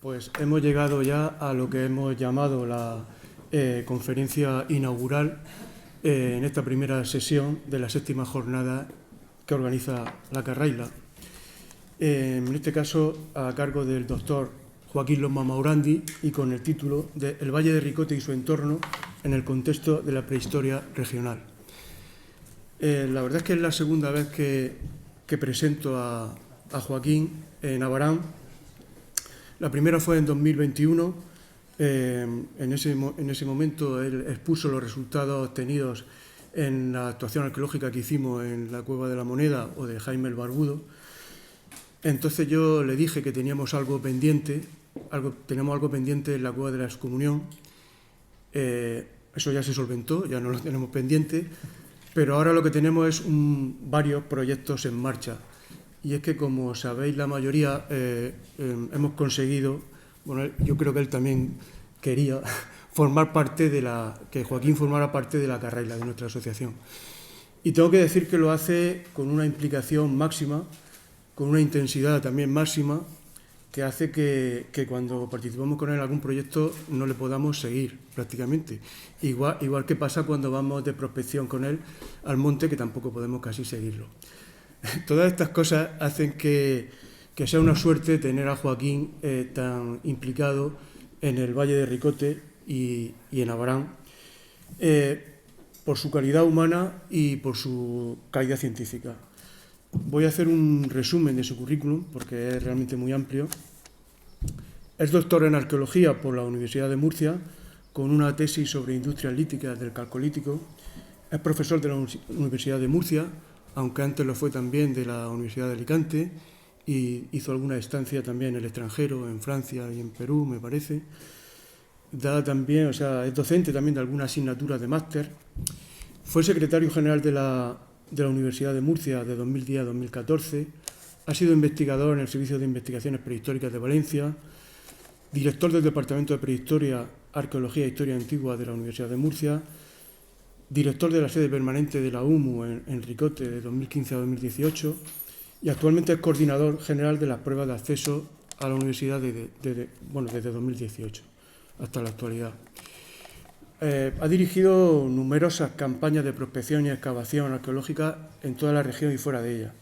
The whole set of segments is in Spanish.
Pues hemos llegado ya a lo que hemos llamado la conferencia inaugural en esta primera sesión de la séptima jornada que organiza la Carraila. En este caso, a cargo del doctor Joaquín Losma Maurandi y con el título de El Valle de Ricote y su entorno en el contexto de la prehistoria regional. La verdad es que es la segunda vez que presento a Joaquín en Abarán. La primera fue en 2021. En ese momento él expuso los resultados obtenidos en la actuación arqueológica que hicimos en la Cueva de la Moneda o de Jaime el Barbudo. Entonces yo le dije que teníamos algo pendiente en la Cueva de la Excomunión. Eso ya se solventó, ya no lo tenemos pendiente, pero ahora lo que tenemos es varios proyectos en marcha. Y es que, como sabéis la mayoría, hemos conseguido, bueno, yo creo que él también quería que Joaquín formara parte de la Carraila, de nuestra asociación. Y tengo que decir que lo hace con una implicación máxima, con una intensidad también máxima, que hace que cuando participamos con él en algún proyecto no le podamos seguir prácticamente. Igual que pasa cuando vamos de prospección con él al monte, que tampoco podemos casi seguirlo. Todas estas cosas hacen que sea una suerte tener a Joaquín tan implicado en el Valle de Ricote y en Abarán, por su calidad humana y por su calidad científica. Voy a hacer un resumen de su currículum porque es realmente muy amplio. Es doctor en arqueología por la Universidad de Murcia, con una tesis sobre industrias líticas del Calcolítico. Es profesor de la Universidad de Murcia, aunque antes lo fue también de la Universidad de Alicante, y hizo alguna estancia también en el extranjero, en Francia y en Perú, me parece. Es docente también de algunas asignaturas de máster. Fue secretario general de la Universidad de Murcia de 2010 a 2014. Ha sido investigador en el Servicio de Investigaciones Prehistóricas de Valencia, director del Departamento de Prehistoria, Arqueología e Historia Antigua de la Universidad de Murcia, director de la sede permanente de la UMU en Ricote de 2015 a 2018 y actualmente es coordinador general de las pruebas de acceso a la universidad desde 2018 hasta la actualidad. Ha dirigido numerosas campañas de prospección y excavación arqueológica en toda la región y fuera de ella.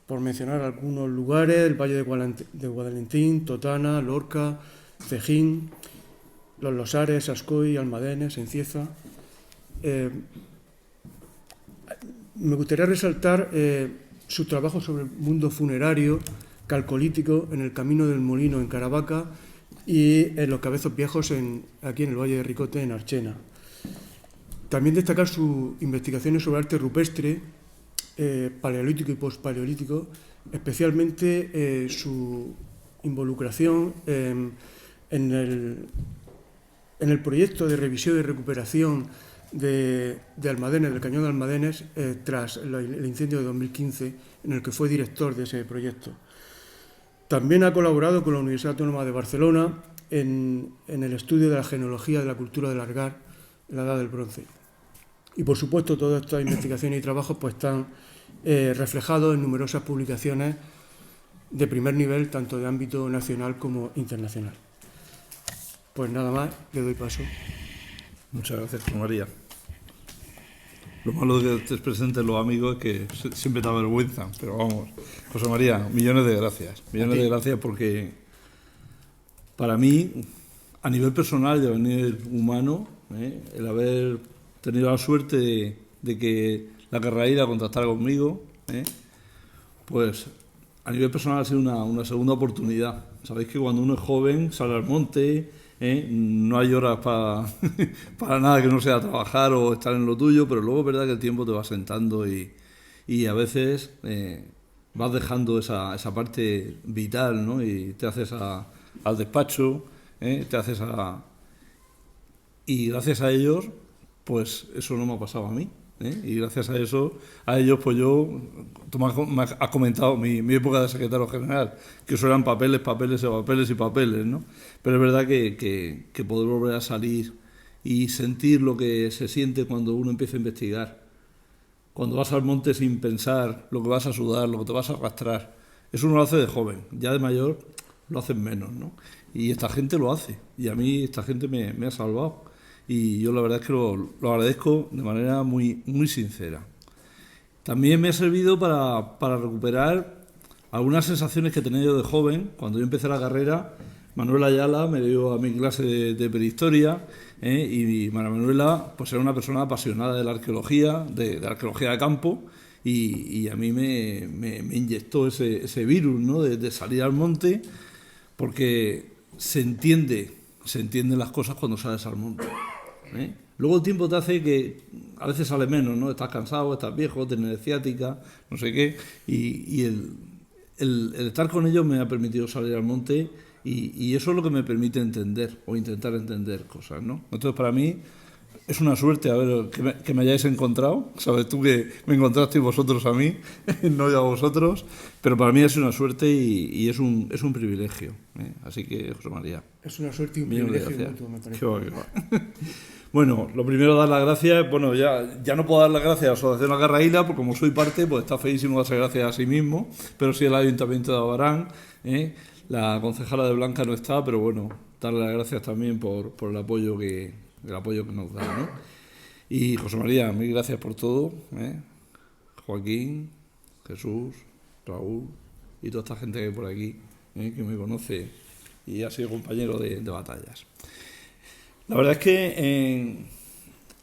Por mencionar algunos lugares: el Valle de Guadalentín, Totana, Lorca, Cejín, Los Losares, Ascoy, Almadenes, Encieza. Me gustaría resaltar su trabajo sobre el mundo funerario calcolítico en el Camino del Molino en Caravaca y en los Cabezos Viejos aquí en el Valle de Ricote, en Archena. También destacar sus investigaciones sobre arte rupestre, paleolítico y postpaleolítico, especialmente su involucración en el proyecto de revisión y recuperación de Almadenes, del Cañón de Almadenes, tras el incendio de 2015, en el que fue director de ese proyecto. También ha colaborado con la Universidad Autónoma de Barcelona en el estudio de la genealogía de la cultura del Argar en la Edad del Bronce. Y, por supuesto, todas estas investigaciones y trabajos están reflejados en numerosas publicaciones de primer nivel, tanto de ámbito nacional como internacional. Pues nada más, le doy paso. Muchas gracias, José María. Lo malo de que estés presente los amigos es que siempre te da vergüenza, pero vamos. José María, millones de gracias. Millones de gracias porque para mí, a nivel personal y a nivel humano, el haber tenido la suerte de que la Carraila contactara conmigo, pues a nivel personal ha sido una segunda oportunidad. Sabéis que cuando uno es joven sale al monte, no hay horas para nada que no sea trabajar o estar en lo tuyo, pero luego es verdad que el tiempo te va sentando y a veces vas dejando esa parte vital, ¿no? Y te haces al despacho, y gracias a ellos, pues eso no me ha pasado a mí. Y gracias a ellos, pues tú me has comentado mi época de secretario general, que eso eran papeles, ¿no? Pero es verdad que poder volver a salir y sentir lo que se siente cuando uno empieza a investigar, cuando vas al monte sin pensar lo que vas a sudar, lo que te vas a arrastrar, eso uno lo hace de joven. Ya de mayor lo hacen menos, ¿no? Y esta gente lo hace, y a mí esta gente me ha salvado. Y yo la verdad es que lo agradezco de manera muy, muy sincera. También me ha servido para recuperar algunas sensaciones que tenía yo de joven. Cuando yo empecé la carrera, Manuel Ayala me dio a mi clase de prehistoria, y María Manuela pues era una persona apasionada de la arqueología, de arqueología de campo, y a mí me inyectó ese virus, ¿no? de salir al monte, porque se entienden las cosas cuando sales al monte. Luego el tiempo te hace que a veces sale menos, ¿no? Estás cansado, estás viejo, tienes ciática, no sé qué, y el estar con ellos me ha permitido salir al monte, y eso es lo que me permite entender o intentar entender cosas, ¿no? Entonces, para mí es una suerte que me hayáis encontrado. Sabes tú que me encontrasteis vosotros a mí, no yo a vosotros, pero para mí es una suerte y es un privilegio. Así que, José María. Es una suerte y un privilegio mutuo, me parece. Qué va. Bueno, lo primero, dar las gracias. Bueno, ya no puedo dar las gracias a la Asociación Agarraíla, porque como soy parte, pues está feísimo darse gracias a sí mismo, pero sí al Ayuntamiento de Abarán. La concejala de Blanca no está, pero bueno, darle las gracias también por el apoyo que nos da, ¿no? Y José María, mil gracias por todo, Joaquín, Jesús, Raúl y toda esta gente que hay por aquí, que me conoce y ha sido compañero de batallas. La verdad es que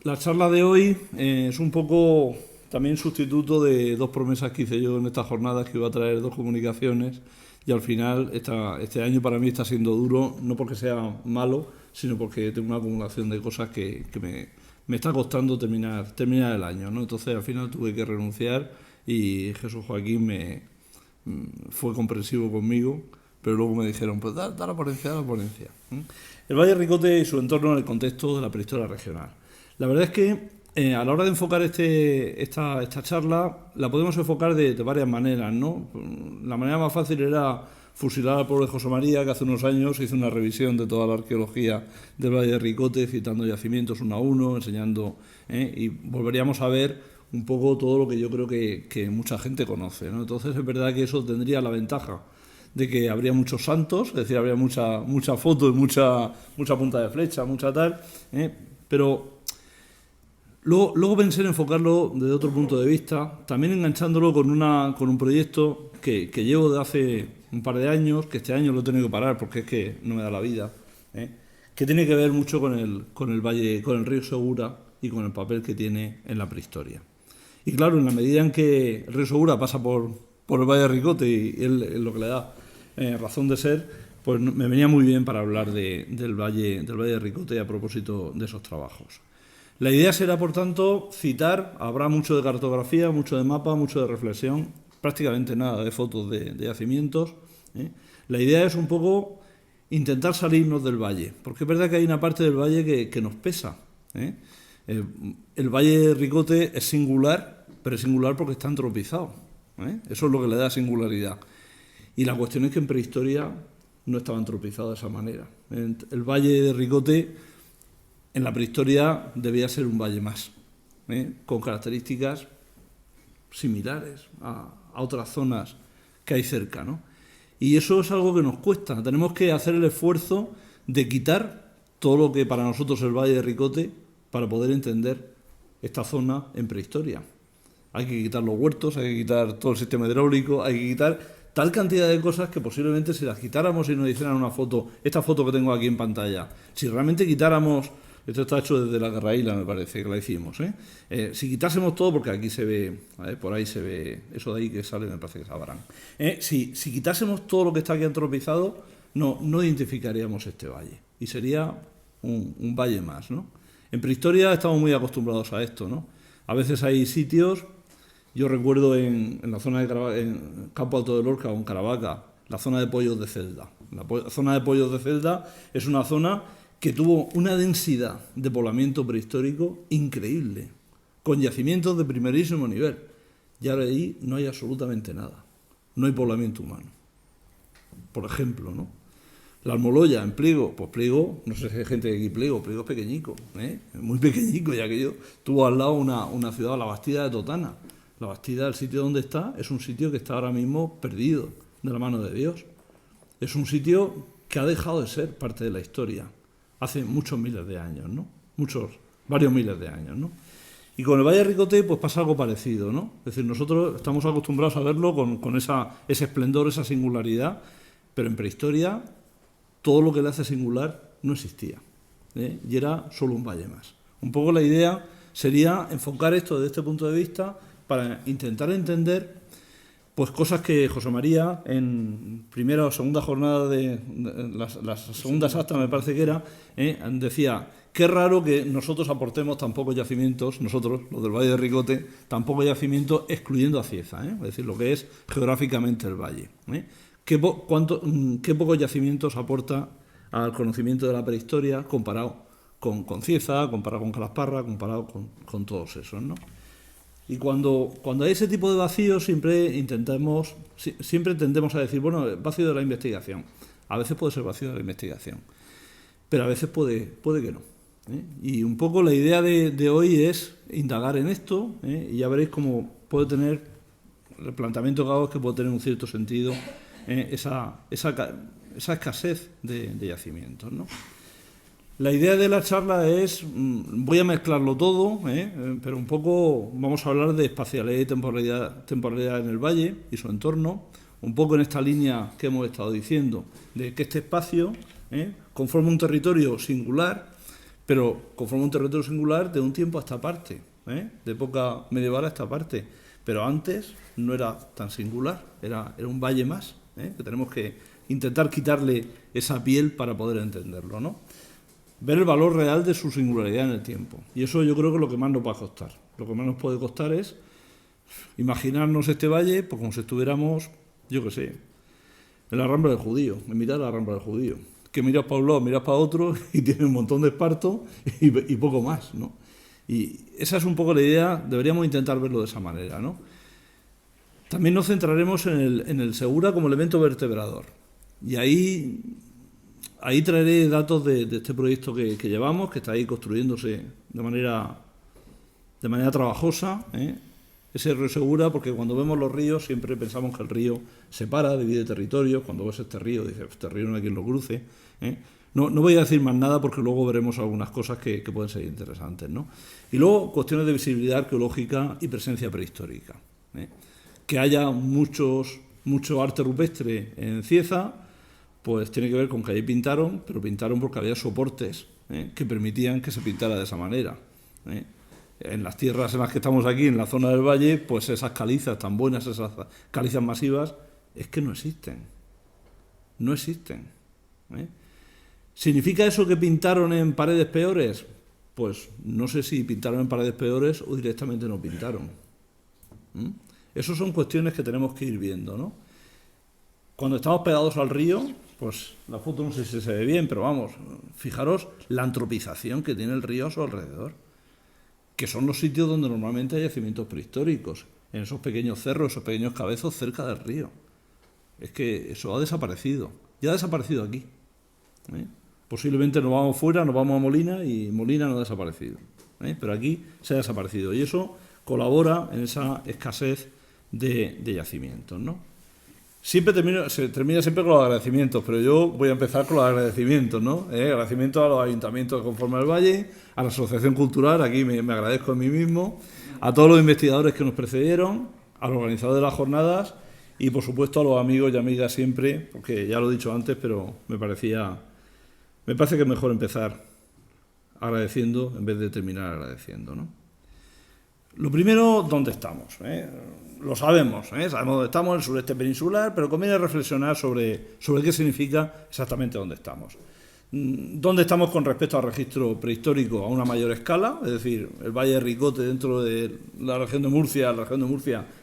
la charla de hoy es un poco también sustituto de dos promesas que hice yo en estas jornadas, que iba a traer 2 comunicaciones, y al final este año para mí está siendo duro, no porque sea malo, sino porque tengo una acumulación de cosas que me está costando terminar el año, ¿no? Entonces al final tuve que renunciar, y Jesús Joaquín fue comprensivo conmigo, pero luego me dijeron, pues da la ponencia. El Valle de Ricote y su entorno en el contexto de la prehistoria regional. La verdad es que a la hora de enfocar esta charla la podemos enfocar de varias maneras, ¿no? La manera más fácil era fusilar al pueblo de José María, que hace unos años hizo una revisión de toda la arqueología del Valle de Ricote, citando yacimientos uno a uno, enseñando, y volveríamos a ver un poco todo lo que yo creo que mucha gente conoce, ¿no? Entonces es verdad que eso tendría la ventaja de que habría muchos santos, es decir, habría mucha foto y mucha punta de flecha, mucha tal, pero luego pensé en enfocarlo desde otro punto de vista, también enganchándolo con un proyecto que llevo de hace un par de años, que este año lo he tenido que parar porque es que no me da la vida, que tiene que ver mucho con el valle, con el río Segura y con el papel que tiene en la prehistoria. Y claro, en la medida en que el río Segura pasa por el Valle de Ricote y es lo que le da razón de ser, pues me venía muy bien para hablar del Valle de Ricote a propósito de esos trabajos. La idea será, por tanto, citar, habrá mucho de cartografía, mucho de mapa, mucho de reflexión, prácticamente nada de fotos de yacimientos. La idea es un poco intentar salirnos del valle, porque es verdad que hay una parte del valle que nos pesa. El Valle de Ricote es singular, pero es singular porque está antropizado. Eso es lo que le da singularidad. Y la cuestión es que en prehistoria no estaba antropizado de esa manera. El Valle de Ricote en la prehistoria debía ser un valle más, con características similares a otras zonas que hay cerca, ¿no? Y eso es algo que nos cuesta. Tenemos que hacer el esfuerzo de quitar todo lo que para nosotros es el Valle de Ricote para poder entender esta zona en prehistoria. Hay que quitar los huertos, hay que quitar todo el sistema hidráulico, hay que quitar tal cantidad de cosas que posiblemente si las quitáramos y nos hicieran una foto, esta foto que tengo aquí en pantalla, si realmente quitáramos, esto está hecho desde la Agarraíla, me parece que la hicimos, si quitásemos todo, porque aquí se ve, por ahí se ve, eso de ahí que sale me parece que sabrán, si quitásemos todo lo que está aquí antropizado, no identificaríamos este valle y sería un valle más, ¿no? En prehistoria estamos muy acostumbrados a esto, ¿no? A veces hay sitios. Yo recuerdo en la zona en Campo Alto de Lorca o en Caravaca, la zona de Pollos de Celda. La zona de Pollos de Celda es una zona que tuvo una densidad de poblamiento prehistórico increíble, con yacimientos de primerísimo nivel. Y ahora ahí no hay absolutamente nada. No hay poblamiento humano. Por ejemplo, ¿no? La Almoloya, en Pliego, pues Pliego, no sé si hay gente de aquí Pliego es pequeñico, muy pequeñico, ya que yo tuvo al lado una ciudad, la Bastida de Totana. La Bastida, el sitio donde está, es un sitio que está ahora mismo perdido de la mano de Dios. es un sitio que ha dejado de ser parte de la historia hace muchos miles de años, ¿no? Varios miles de años, ¿no? Y con el Valle de Ricote pues pasa algo parecido, ¿no? Es decir, nosotros estamos acostumbrados a verlo con ese esplendor, esa singularidad, pero en prehistoria todo lo que le hace singular no existía, ¿eh? Y era solo un valle más. Un poco la idea sería enfocar esto desde este punto de vista para intentar entender pues cosas que José María en primera o segunda jornada de las segundas actas me parece que era, decía: qué raro que nosotros aportemos tan pocos yacimientos, nosotros, los del Valle de Ricote, tan pocos yacimientos excluyendo a Cieza, es decir, lo que es geográficamente el valle. ¿Qué pocos yacimientos aporta al conocimiento de la prehistoria comparado con Cieza, comparado con Calasparra, comparado con todos esos, ¿no? Y cuando hay ese tipo de vacíos siempre tendemos a decir, bueno, vacío de la investigación. A veces puede ser vacío de la investigación, pero a veces puede que no. Y un poco la idea de hoy es indagar en esto, y ya veréis cómo puede tener, el planteamiento que hago es que puede tener un cierto sentido esa escasez de yacimientos, ¿no? La idea de la charla es, voy a mezclarlo todo, pero un poco vamos a hablar de espacialidad y temporalidad en el valle y su entorno, un poco en esta línea que hemos estado diciendo, de que este espacio conforma un territorio singular, pero conforma un territorio singular de un tiempo a esta parte, de época medieval a esta parte, pero antes no era tan singular, era un valle más, que tenemos que intentar quitarle esa piel para poder entenderlo, ¿no? Ver el valor real de su singularidad en el tiempo. Y eso yo creo que es lo que más nos va a costar. Lo que más nos puede costar es imaginarnos este valle pues como si estuviéramos, yo qué sé, en la Rambla del Judío, en mitad de la Rambla del Judío. Que miras para un lado, miras para otro y tiene un montón de esparto y poco más, ¿no? Y esa es un poco la idea, deberíamos intentar verlo de esa manera, ¿no? También nos centraremos en el Segura como elemento vertebrador. Y ahí traeré datos de este proyecto que llevamos, que está ahí construyéndose de manera trabajosa, ese río Segura, porque cuando vemos los ríos siempre pensamos que el río separa, divide territorios. Cuando ves este río, dices, este río no hay quien lo cruce. No voy a decir más nada porque luego veremos algunas cosas que pueden ser interesantes, ¿no? Y luego cuestiones de visibilidad arqueológica y presencia prehistórica. Que haya mucho arte rupestre en Cieza, pues tiene que ver con que ahí pintaron, pero pintaron porque había soportes que permitían que se pintara de esa manera. En las tierras en las que estamos aquí, en la zona del valle, pues esas calizas tan buenas, esas calizas masivas, es que no existen. No existen. ¿Significa eso que pintaron en paredes peores? Pues no sé si pintaron en paredes peores o directamente no pintaron. Esas son cuestiones que tenemos que ir viendo, ¿no? Cuando estamos pegados al río, pues la foto no sé si se ve bien, pero vamos, fijaros la antropización que tiene el río a su alrededor, que son los sitios donde normalmente hay yacimientos prehistóricos, en esos pequeños cerros, esos pequeños cabezos cerca del río. Es que eso ha desaparecido, ya ha desaparecido aquí. Posiblemente nos vamos fuera, nos vamos a Molina y Molina no ha desaparecido, pero aquí se ha desaparecido y eso colabora en esa escasez de yacimientos, ¿no? Se termina siempre con los agradecimientos, pero yo voy a empezar con los agradecimientos, ¿no? Agradecimientos a los ayuntamientos que conforman el Valle, a la Asociación Cultural, aquí me agradezco a mí mismo, a todos los investigadores que nos precedieron, a los organizadores de las jornadas y, por supuesto, a los amigos y amigas siempre, porque ya lo he dicho antes, pero me parece que es mejor empezar agradeciendo en vez de terminar agradeciendo, ¿no? Lo primero, ¿dónde estamos? Lo sabemos, sabemos dónde estamos, en el sureste peninsular, pero conviene reflexionar sobre qué significa exactamente dónde estamos. ¿Dónde estamos con respecto al registro prehistórico a una mayor escala? Es decir, el Valle de Ricote dentro de la región de Murcia,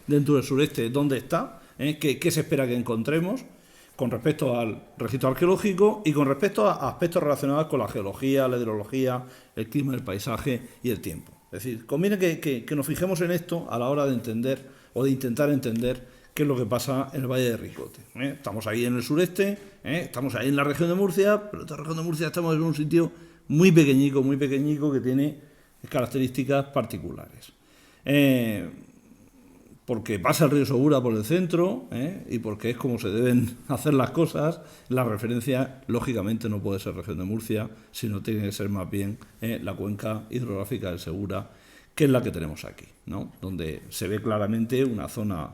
dentro del sureste, ¿dónde está? ¿Qué se espera que encontremos? Con respecto al registro arqueológico y con respecto a aspectos relacionados con la geología, la hidrología, el clima, el paisaje y el tiempo. Es decir, conviene que nos fijemos en esto a la hora de entender o de intentar entender qué es lo que pasa en el Valle de Ricote. Estamos ahí en el sureste, estamos ahí en la región de Murcia, pero en esta región de Murcia estamos en un sitio muy pequeñico que tiene características particulares. porque pasa el río Segura por el centro, y porque es como se deben hacer las cosas. La referencia, lógicamente, no puede ser región de Murcia, sino tiene que ser más bien la cuenca hidrográfica del Segura, que es la que tenemos aquí, ¿no? Donde se ve claramente una zona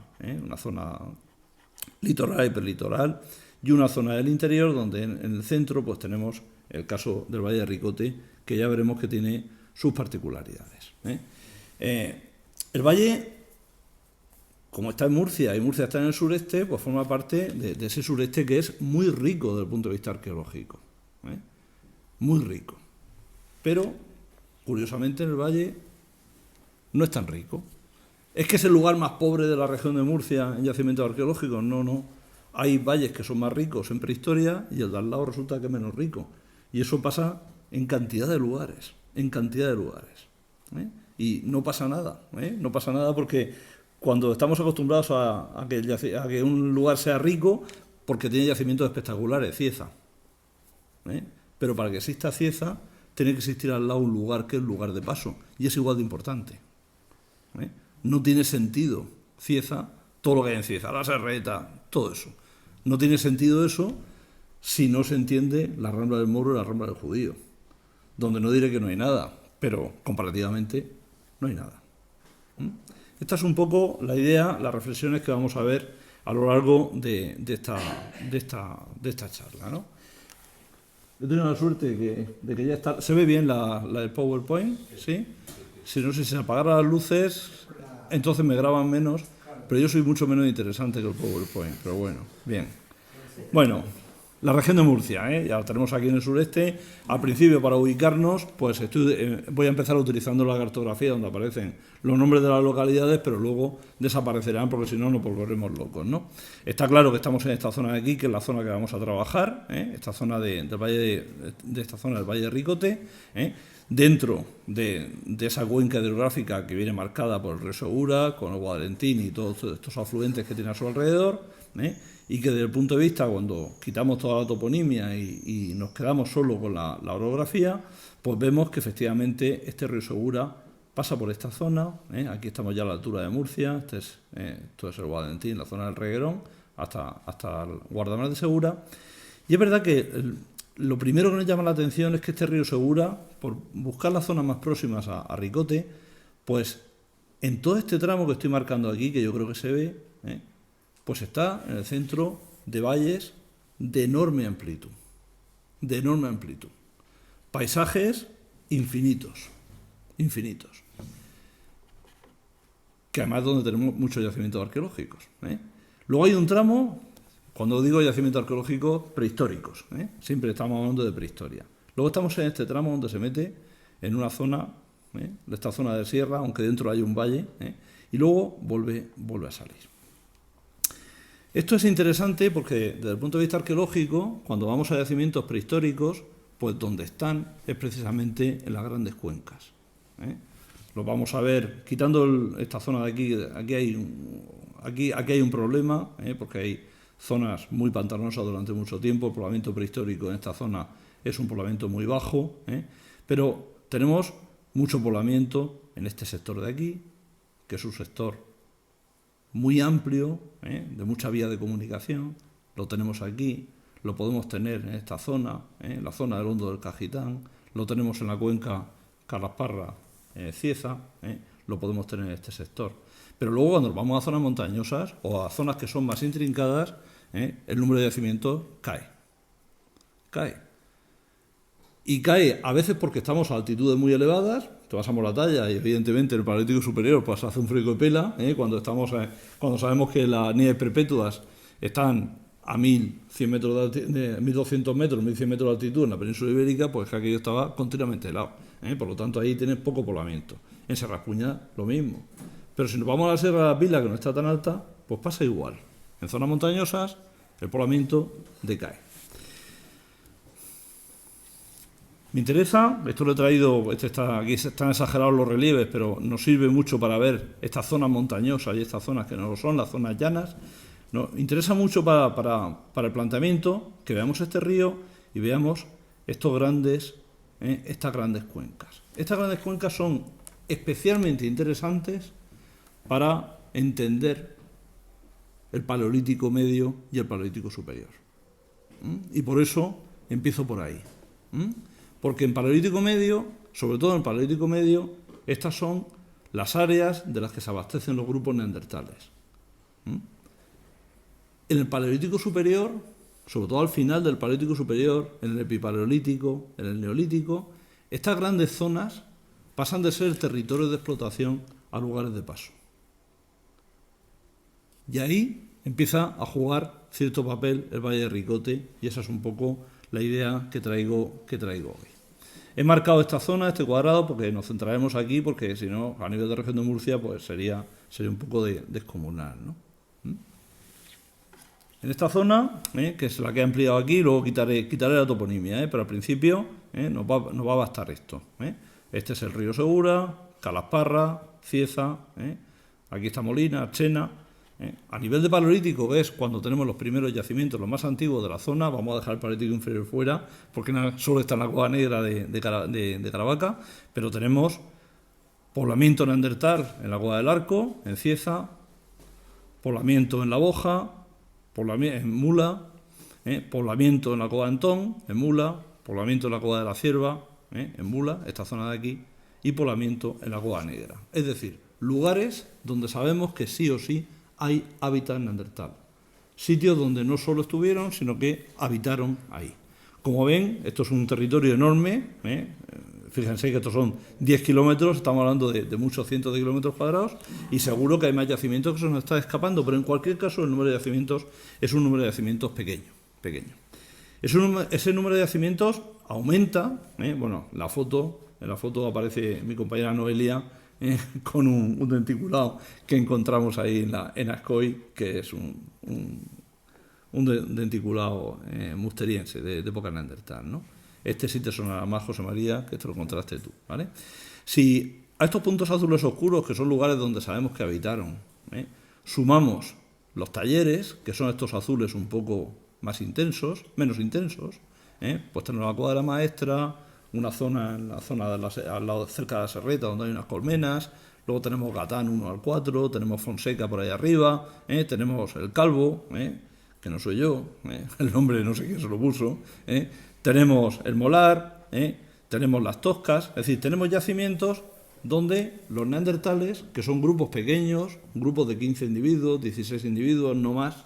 litoral y perlitoral, y una zona del interior donde en el centro pues tenemos el caso del Valle de Ricote, que ya veremos que tiene sus particularidades. El valle, como está en Murcia y Murcia está en el sureste, pues forma parte de ese sureste que es muy rico desde el punto de vista arqueológico, muy rico. Pero, curiosamente, en el valle no es tan rico. ¿Es que es el lugar más pobre de la región de Murcia en yacimientos arqueológicos? No. Hay valles que son más ricos en prehistoria y el de al lado resulta que es menos rico. Y eso pasa en cantidad de lugares, Y no pasa nada, No pasa nada porque cuando estamos acostumbrados a que un lugar sea rico, porque tiene yacimientos espectaculares, Cieza. Pero para que exista Cieza, tiene que existir al lado un lugar que es lugar de paso, y es igual de importante. No tiene sentido Cieza, todo lo que hay en Cieza, la Serreta, todo eso. No tiene sentido eso si no se entiende la Rambla del Moro y la Rambla del Judío, donde no diré que no hay nada, pero comparativamente no hay nada. Esta es un poco la idea, las reflexiones que vamos a ver a lo largo de esta charla, ¿no? He tenido la suerte de que ya está. ¿Se ve bien la del PowerPoint? ¿Sí? Si no, si se apagaran las luces, entonces me graban menos, pero yo soy mucho menos interesante que el PowerPoint, pero bueno, bien. Bueno, la región de Murcia, ya la tenemos aquí en el sureste. Al principio, para ubicarnos, pues voy a empezar utilizando la cartografía donde aparecen los nombres de las localidades, pero luego desaparecerán porque si no nos volveremos locos, ¿no? Está claro que estamos en esta zona de aquí, que es la zona que vamos a trabajar, esta zona del valle esta zona del Valle de Ricote, dentro de esa cuenca hidrográfica que viene marcada por el río Segura, con el Guadalentín y todos estos afluentes que tiene a su alrededor, y que desde el punto de vista, cuando quitamos toda la toponimia y nos quedamos solo con la orografía, pues vemos que efectivamente este río Segura pasa por esta zona. Aquí estamos ya a la altura de Murcia, esto es el Guadalentín, la zona del Reguerón, hasta el Guardamar de Segura. Y es verdad que lo primero que nos llama la atención es que este río Segura, por buscar las zonas más próximas a Ricote, pues en todo este tramo que estoy marcando aquí, que yo creo que se ve, pues está en el centro de valles de enorme amplitud. Paisajes infinitos. Que además es donde tenemos muchos yacimientos arqueológicos. Luego hay un tramo, cuando digo yacimientos arqueológicos, prehistóricos. Siempre estamos hablando de prehistoria. Luego estamos en este tramo donde se mete en una zona, de esta zona de sierra, aunque dentro hay un valle, y luego vuelve a salir. Esto es interesante porque desde el punto de vista arqueológico, cuando vamos a yacimientos prehistóricos, pues donde están es precisamente en las grandes cuencas. Lo vamos a ver, quitando esta zona de aquí hay un problema, porque hay zonas muy pantanosas durante mucho tiempo. El poblamiento prehistórico en esta zona es un poblamiento muy bajo, pero tenemos mucho poblamiento en este sector de aquí, que es un sector muy amplio, de mucha vía de comunicación. Lo tenemos aquí, lo podemos tener en esta zona, la zona del Hondo del Cajitán, lo tenemos en la cuenca Carrasparra-Cieza, lo podemos tener en este sector. Pero luego cuando vamos a zonas montañosas o a zonas que son más intrincadas, el número de yacimientos cae. Y cae a veces porque estamos a altitudes muy elevadas, te vas a Moratalla y evidentemente en el Paleolítico superior pues hace un frío de pela, cuando sabemos que las nieves perpetuas están a 1.100 metros de 1.200 metros, 1.100 metros de altitud en la península ibérica, pues que aquello estaba continuamente helado. Por lo tanto ahí tienes poco poblamiento. En Serra Espuña lo mismo. Pero si nos vamos a la Sierra de la Pila, que no está tan alta, pues pasa igual. En zonas montañosas el poblamiento decae. Me interesa, esto lo he traído, aquí están exagerados los relieves, pero nos sirve mucho para ver estas zonas montañosas y estas zonas que no lo son, las zonas llanas. Nos interesa mucho para el planteamiento que veamos este río y veamos estas grandes cuencas. Estas grandes cuencas son especialmente interesantes para entender el Paleolítico medio y el Paleolítico superior. Y por eso empiezo por ahí. Porque en Paleolítico medio, sobre todo en el Paleolítico medio, estas son las áreas de las que se abastecen los grupos neandertales. En el Paleolítico superior, sobre todo al final del Paleolítico superior, en el Epipaleolítico, en el Neolítico, estas grandes zonas pasan de ser territorios de explotación a lugares de paso. Y ahí empieza a jugar cierto papel el Valle de Ricote, y esa es un poco la idea que traigo hoy. He marcado esta zona, este cuadrado, porque nos centraremos aquí, porque si no, a nivel de región de Murcia, pues sería un poco descomunal, ¿no? En esta zona, que es la que he ampliado aquí, luego quitaré la toponimia, pero al principio nos va a bastar esto. Este es el río Segura, Calasparra, Cieza, aquí está Molina, Archena. A nivel de Paleolítico, que es cuando tenemos los primeros yacimientos, los más antiguos de la zona, vamos a dejar el Paleolítico inferior fuera, porque solo está en la Cueva Negra de Caravaca, pero tenemos poblamiento neandertal en la Cueva del Arco, en Cieza, poblamiento en La Boja, en Mula, poblamiento en la Cueva de Antón, en Mula, poblamiento en la Cueva de la Cierva, en Mula, esta zona de aquí, y poblamiento en la Cueva Negra. Es decir, lugares donde sabemos que sí o sí hay hábitat neandertal. Sitios donde no solo estuvieron, sino que habitaron ahí. Como ven, esto es un territorio enorme. Fíjense que estos son 10 kilómetros, estamos hablando de muchos cientos de kilómetros cuadrados, y seguro que hay más yacimientos que se nos está escapando, pero en cualquier caso el número de yacimientos es un número de yacimientos pequeño. Ese número de yacimientos aumenta. En la foto aparece mi compañera Noelia, con un denticulado que encontramos ahí en Ascoy, que es un denticulado musteriense de época neandertal, ¿no? Este sí te sonará más, José María, que te lo encontraste tú, ¿vale? Si a estos puntos azules oscuros, que son lugares donde sabemos que habitaron, sumamos los talleres, que son estos azules un poco menos intensos, pues tenemos la Cueva de la Maestra, una zona al lado, cerca de la Serreta, donde hay unas colmenas. Luego tenemos Gatán 1 al 4, tenemos Fonseca por ahí arriba, tenemos el Calvo, que no soy yo, el nombre no sé quién se lo puso, tenemos el Molar, tenemos las Toscas. Es decir, tenemos yacimientos donde los neandertales, que son grupos pequeños, grupos de 15 individuos, 16 individuos, no más,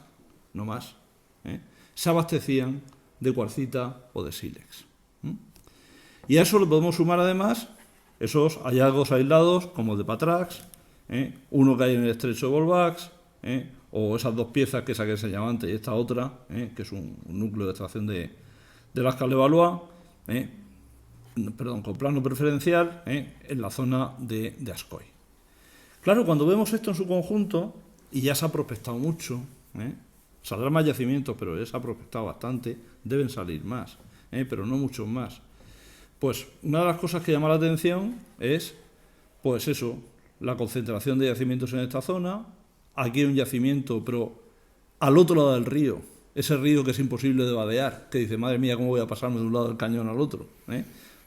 se abastecían de cuarcita o de sílex. Y a eso le podemos sumar además esos hallazgos aislados como el de Patrax, uno que hay en el estrecho de Volvax, o esas dos piezas, que esa que se llama antes y esta otra, que es un núcleo de extracción de las Calevallois, con plano preferencial, en la zona de Ascoy. Claro, cuando vemos esto en su conjunto, y ya se ha prospectado mucho, saldrán más yacimientos, pero ya se ha prospectado bastante, deben salir más, pero no muchos más. Pues una de las cosas que llama la atención es, pues eso, la concentración de yacimientos en esta zona. Aquí hay un yacimiento, pero al otro lado del río, ese río que es imposible de vadear, que dice, madre mía, ¿cómo voy a pasarme de un lado del cañón al otro?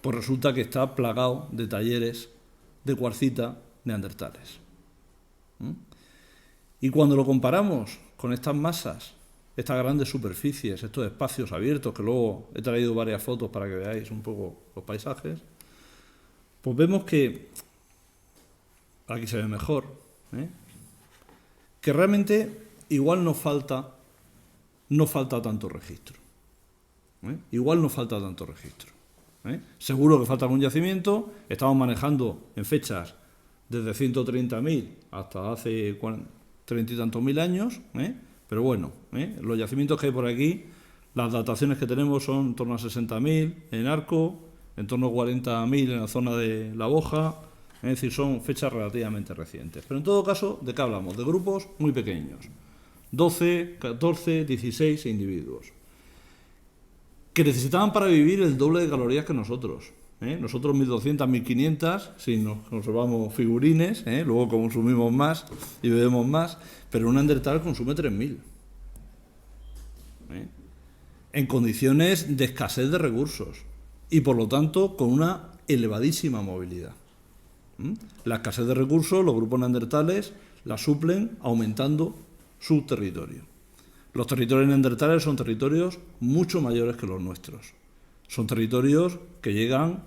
Pues resulta que está plagado de talleres de cuarcita neandertales. Y cuando lo comparamos con estas masas, estas grandes superficies, estos espacios abiertos, que luego he traído varias fotos para que veáis un poco los paisajes, pues vemos que, aquí se ve mejor, que realmente igual nos falta tanto registro. Seguro que falta algún yacimiento. Estamos manejando en fechas desde 130.000 hasta hace 30 y tantos mil años, pero bueno, los yacimientos que hay por aquí, las dataciones que tenemos son en torno a 60.000 en Arco, en torno a 40.000 en la zona de La Boja, es decir, son fechas relativamente recientes. Pero en todo caso, ¿de qué hablamos? De grupos muy pequeños, 12, 14, 16 individuos, que necesitaban para vivir el doble de calorías que nosotros. Nosotros 1.200, 1.500, si nos conservamos figurines, luego consumimos más y bebemos más, pero un neandertal consume 3.000. En condiciones de escasez de recursos y, por lo tanto, con una elevadísima movilidad. La escasez de recursos, los grupos neandertales la suplen aumentando su territorio. Los territorios neandertales son territorios mucho mayores que los nuestros. Son territorios que llegan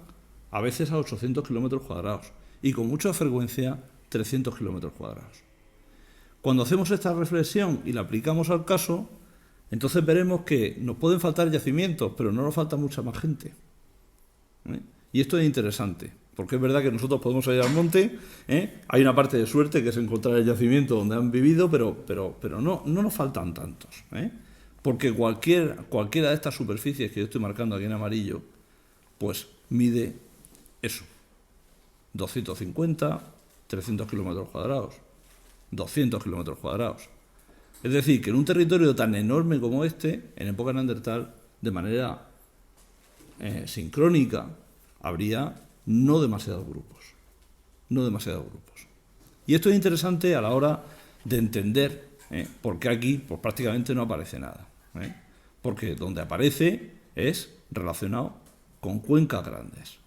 a veces a 800 kilómetros cuadrados y con mucha frecuencia 300 kilómetros cuadrados. Cuando hacemos esta reflexión y la aplicamos al caso, entonces veremos que nos pueden faltar yacimientos, pero no nos falta mucha más gente. Y esto es interesante, porque es verdad que nosotros podemos salir al monte, hay una parte de suerte que es encontrar el yacimiento donde han vivido, pero no nos faltan tantos. Porque cualquiera de estas superficies que yo estoy marcando aquí en amarillo, pues mide eso, 250, 300 kilómetros cuadrados, 200 kilómetros cuadrados. Es decir, que en un territorio tan enorme como este, en época neandertal, de manera sincrónica, habría no demasiados grupos. Y esto es interesante a la hora de entender por qué aquí pues, prácticamente no aparece nada. Porque donde aparece es relacionado con cuencas grandes.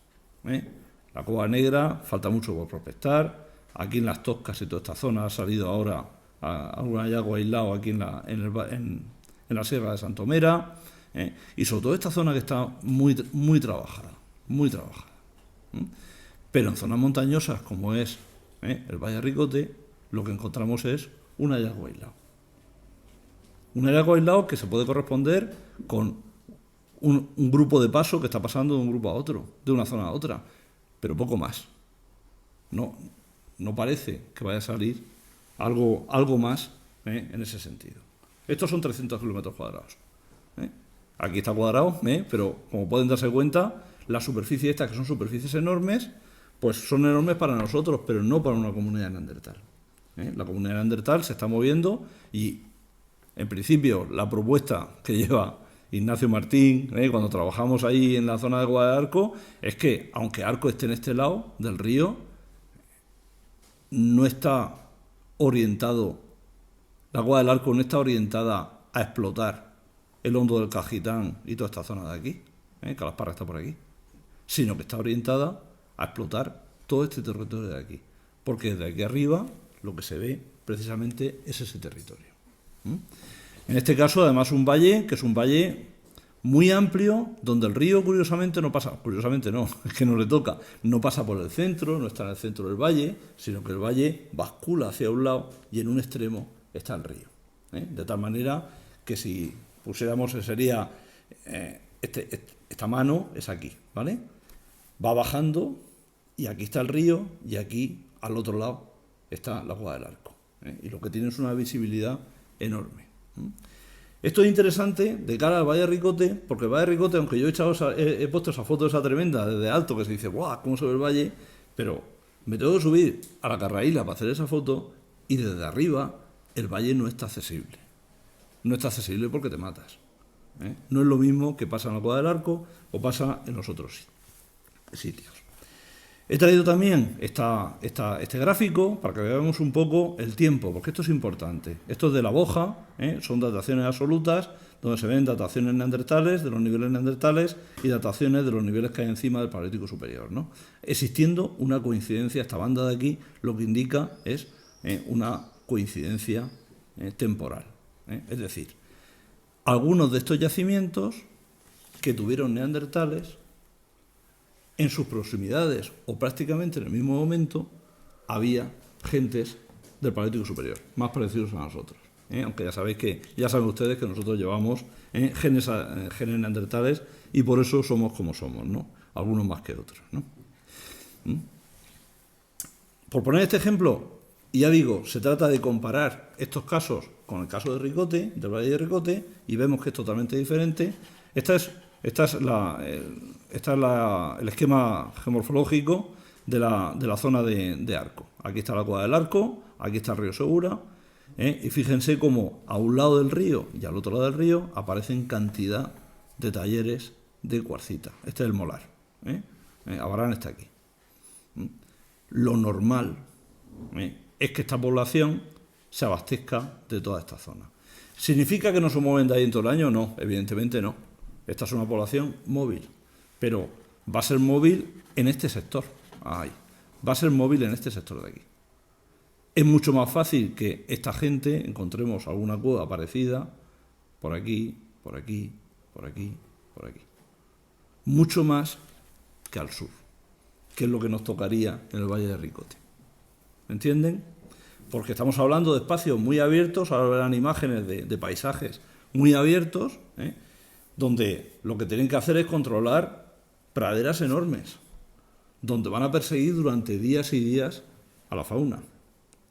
La Cova Negra falta mucho por prospectar. Aquí en las Toscas y toda esta zona ha salido ahora algún hallazgo aislado aquí en la Sierra de Santomera. Y sobre todo esta zona que está muy trabajada. Pero en zonas montañosas como es el Valle Ricote, lo que encontramos es un hallazgo aislado. Un hallazgo aislado que se puede corresponder con un grupo de paso que está pasando de un grupo a otro, de una zona a otra, pero poco más. No parece que vaya a salir algo más en ese sentido. Estos son 300 kilómetros cuadrados. Aquí está cuadrado, pero como pueden darse cuenta, las superficies estas, que son superficies enormes, pues son enormes para nosotros, pero no para una comunidad neandertal. La comunidad neandertal se está moviendo y, en principio, la propuesta que lleva Ignacio Martín, cuando trabajamos ahí en la zona de Guada del Arco, es que, aunque Arco esté en este lado del río, no está orientado, la Guada del Arco no está orientada a explotar el hondo del Cajitán y toda esta zona de aquí, Calasparra está por aquí, sino que está orientada a explotar todo este territorio de aquí, porque desde aquí arriba lo que se ve precisamente es ese territorio. En este caso, además, un valle que es un valle muy amplio, donde el río, curiosamente, no pasa, curiosamente no, es que no le toca, no pasa por el centro, no está en el centro del valle, sino que el valle bascula hacia un lado y en un extremo está el río. De tal manera que si pusiéramos, sería esta mano es aquí, ¿vale? Va bajando y aquí está el río y aquí, al otro lado, está la Guada del Arco. Y lo que tiene es una visibilidad enorme. Esto es interesante de cara al Valle Ricote, porque el Valle Ricote, aunque yo he puesto esa foto esa tremenda desde alto, que se dice, ¡guau! ¿Cómo se ve el valle? Pero me tengo que subir a la carraíla para hacer esa foto y desde arriba el valle no está accesible. No está accesible porque te matas. No es lo mismo que pasa en la Guada del Arco o pasa en los otros sitios. He traído también este gráfico para que veamos un poco el tiempo, porque esto es importante. Esto es de la Boja, son dataciones absolutas, donde se ven dataciones neandertales, de los niveles neandertales, y dataciones de los niveles que hay encima del Paleolítico Superior, ¿no? Existiendo una coincidencia, esta banda de aquí lo que indica es una coincidencia temporal. Es decir, algunos de estos yacimientos que tuvieron neandertales, en sus proximidades o prácticamente en el mismo momento había gentes del Paleolítico Superior, más parecidos a nosotros. Aunque ya saben ustedes que nosotros llevamos genes neandertales y por eso somos como somos, ¿no? Algunos más que otros, ¿no? Por poner este ejemplo, y ya digo, se trata de comparar estos casos con el caso de Ricote, del Valle de Ricote, y vemos que es totalmente diferente. Este es el esquema geomorfológico de la zona de Arco. Aquí está la Cueva del Arco, aquí está el río Segura, y fíjense cómo a un lado del río y al otro lado del río aparecen cantidad de talleres de cuarcita. Este es el molar. Abarán está aquí. Lo normal es que esta población se abastezca de toda esta zona. ¿Significa que no se mueven de ahí en todo el año? No, evidentemente no. Esta es una población móvil, pero va a ser móvil en este sector. Ahí. va a ser móvil en este sector de aquí. Es mucho más fácil que esta gente encontremos alguna cueva parecida por aquí, por aquí, por aquí, por aquí. Mucho más que al sur, que es lo que nos tocaría en el Valle de Ricote. ¿Me entienden? Porque estamos hablando de espacios muy abiertos, ahora verán imágenes de paisajes muy abiertos, donde lo que tienen que hacer es controlar praderas enormes, donde van a perseguir durante días y días a la fauna.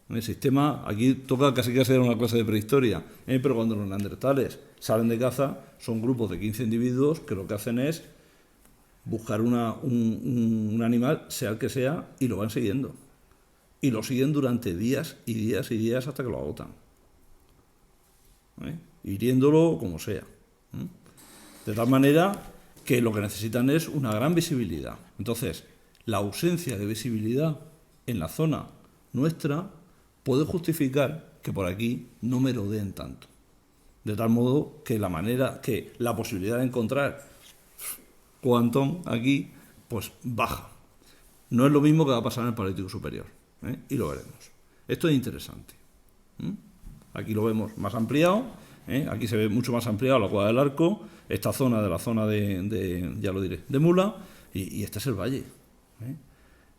El sistema, aquí toca casi que hacer una clase de prehistoria, pero cuando los neandertales salen de caza, son grupos de 15 individuos que lo que hacen es buscar un animal, sea el que sea, y lo van siguiendo. Y lo siguen durante días y días y días hasta que lo agotan. Hiriéndolo como sea. De tal manera que lo que necesitan es una gran visibilidad. Entonces, la ausencia de visibilidad en la zona nuestra puede justificar que por aquí no merodeen tanto. De tal modo que la posibilidad de encontrar Coantón aquí, pues baja. No es lo mismo que va a pasar en el Paleolítico Superior, y lo veremos. Esto es interesante. Aquí lo vemos más ampliado, aquí se ve mucho más ampliado la Cueva del Arco, esta zona de ya lo diré, de Mula, y este es el valle.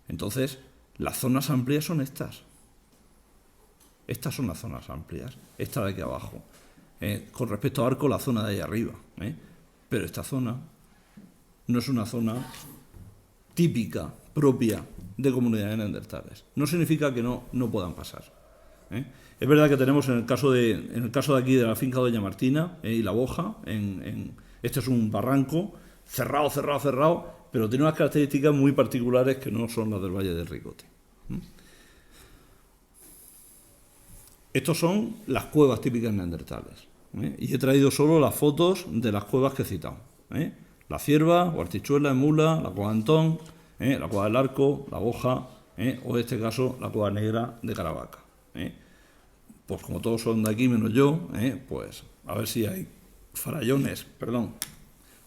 Entonces, las zonas amplias son estas. Estas son las zonas amplias, esta de aquí abajo. Con respecto a Arco, la zona de ahí arriba. Pero esta zona no es una zona típica, propia de comunidades neandertales. No significa que no puedan pasar. Es verdad que tenemos en el caso de aquí de la finca Doña Martina y La Boja, este es un barranco cerrado, pero tiene unas características muy particulares que no son las del Valle del Ricote. Estos son las cuevas típicas neandertales. Y he traído solo las fotos de las cuevas que he citado. La Cierva, o Artichuela en Mula, la Cueva Antón, la Cueva del Arco, la Boja, o en este caso la Cueva Negra de Caravaca. Pues como todos son de aquí menos yo, pues a ver si hay farallones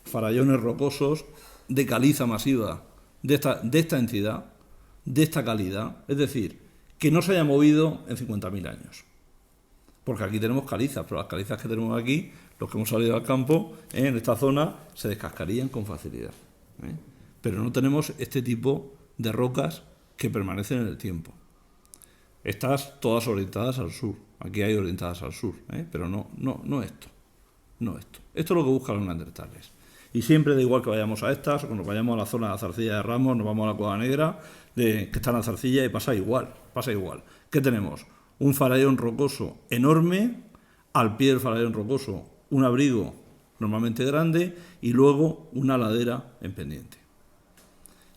rocosos de caliza masiva de esta entidad, de esta calidad, es decir, que no se haya movido en 50.000 años. Porque aquí tenemos calizas, pero las calizas que tenemos aquí, los que hemos salido al campo, en esta zona, se descascarían con facilidad. Pero no tenemos este tipo de rocas que permanecen en el tiempo. Estas todas orientadas al sur. Aquí hay orientadas al sur, pero no esto. No esto. Esto es lo que buscan los neandertales. Y siempre da igual que vayamos a estas, o cuando vayamos a la zona de la Zarcilla de Ramos, nos vamos a la Cueva Negra, que está en la Zarcilla, y pasa igual. ¿Qué tenemos? Un farallón rocoso enorme, al pie del farallón rocoso un abrigo normalmente grande y luego una ladera en pendiente.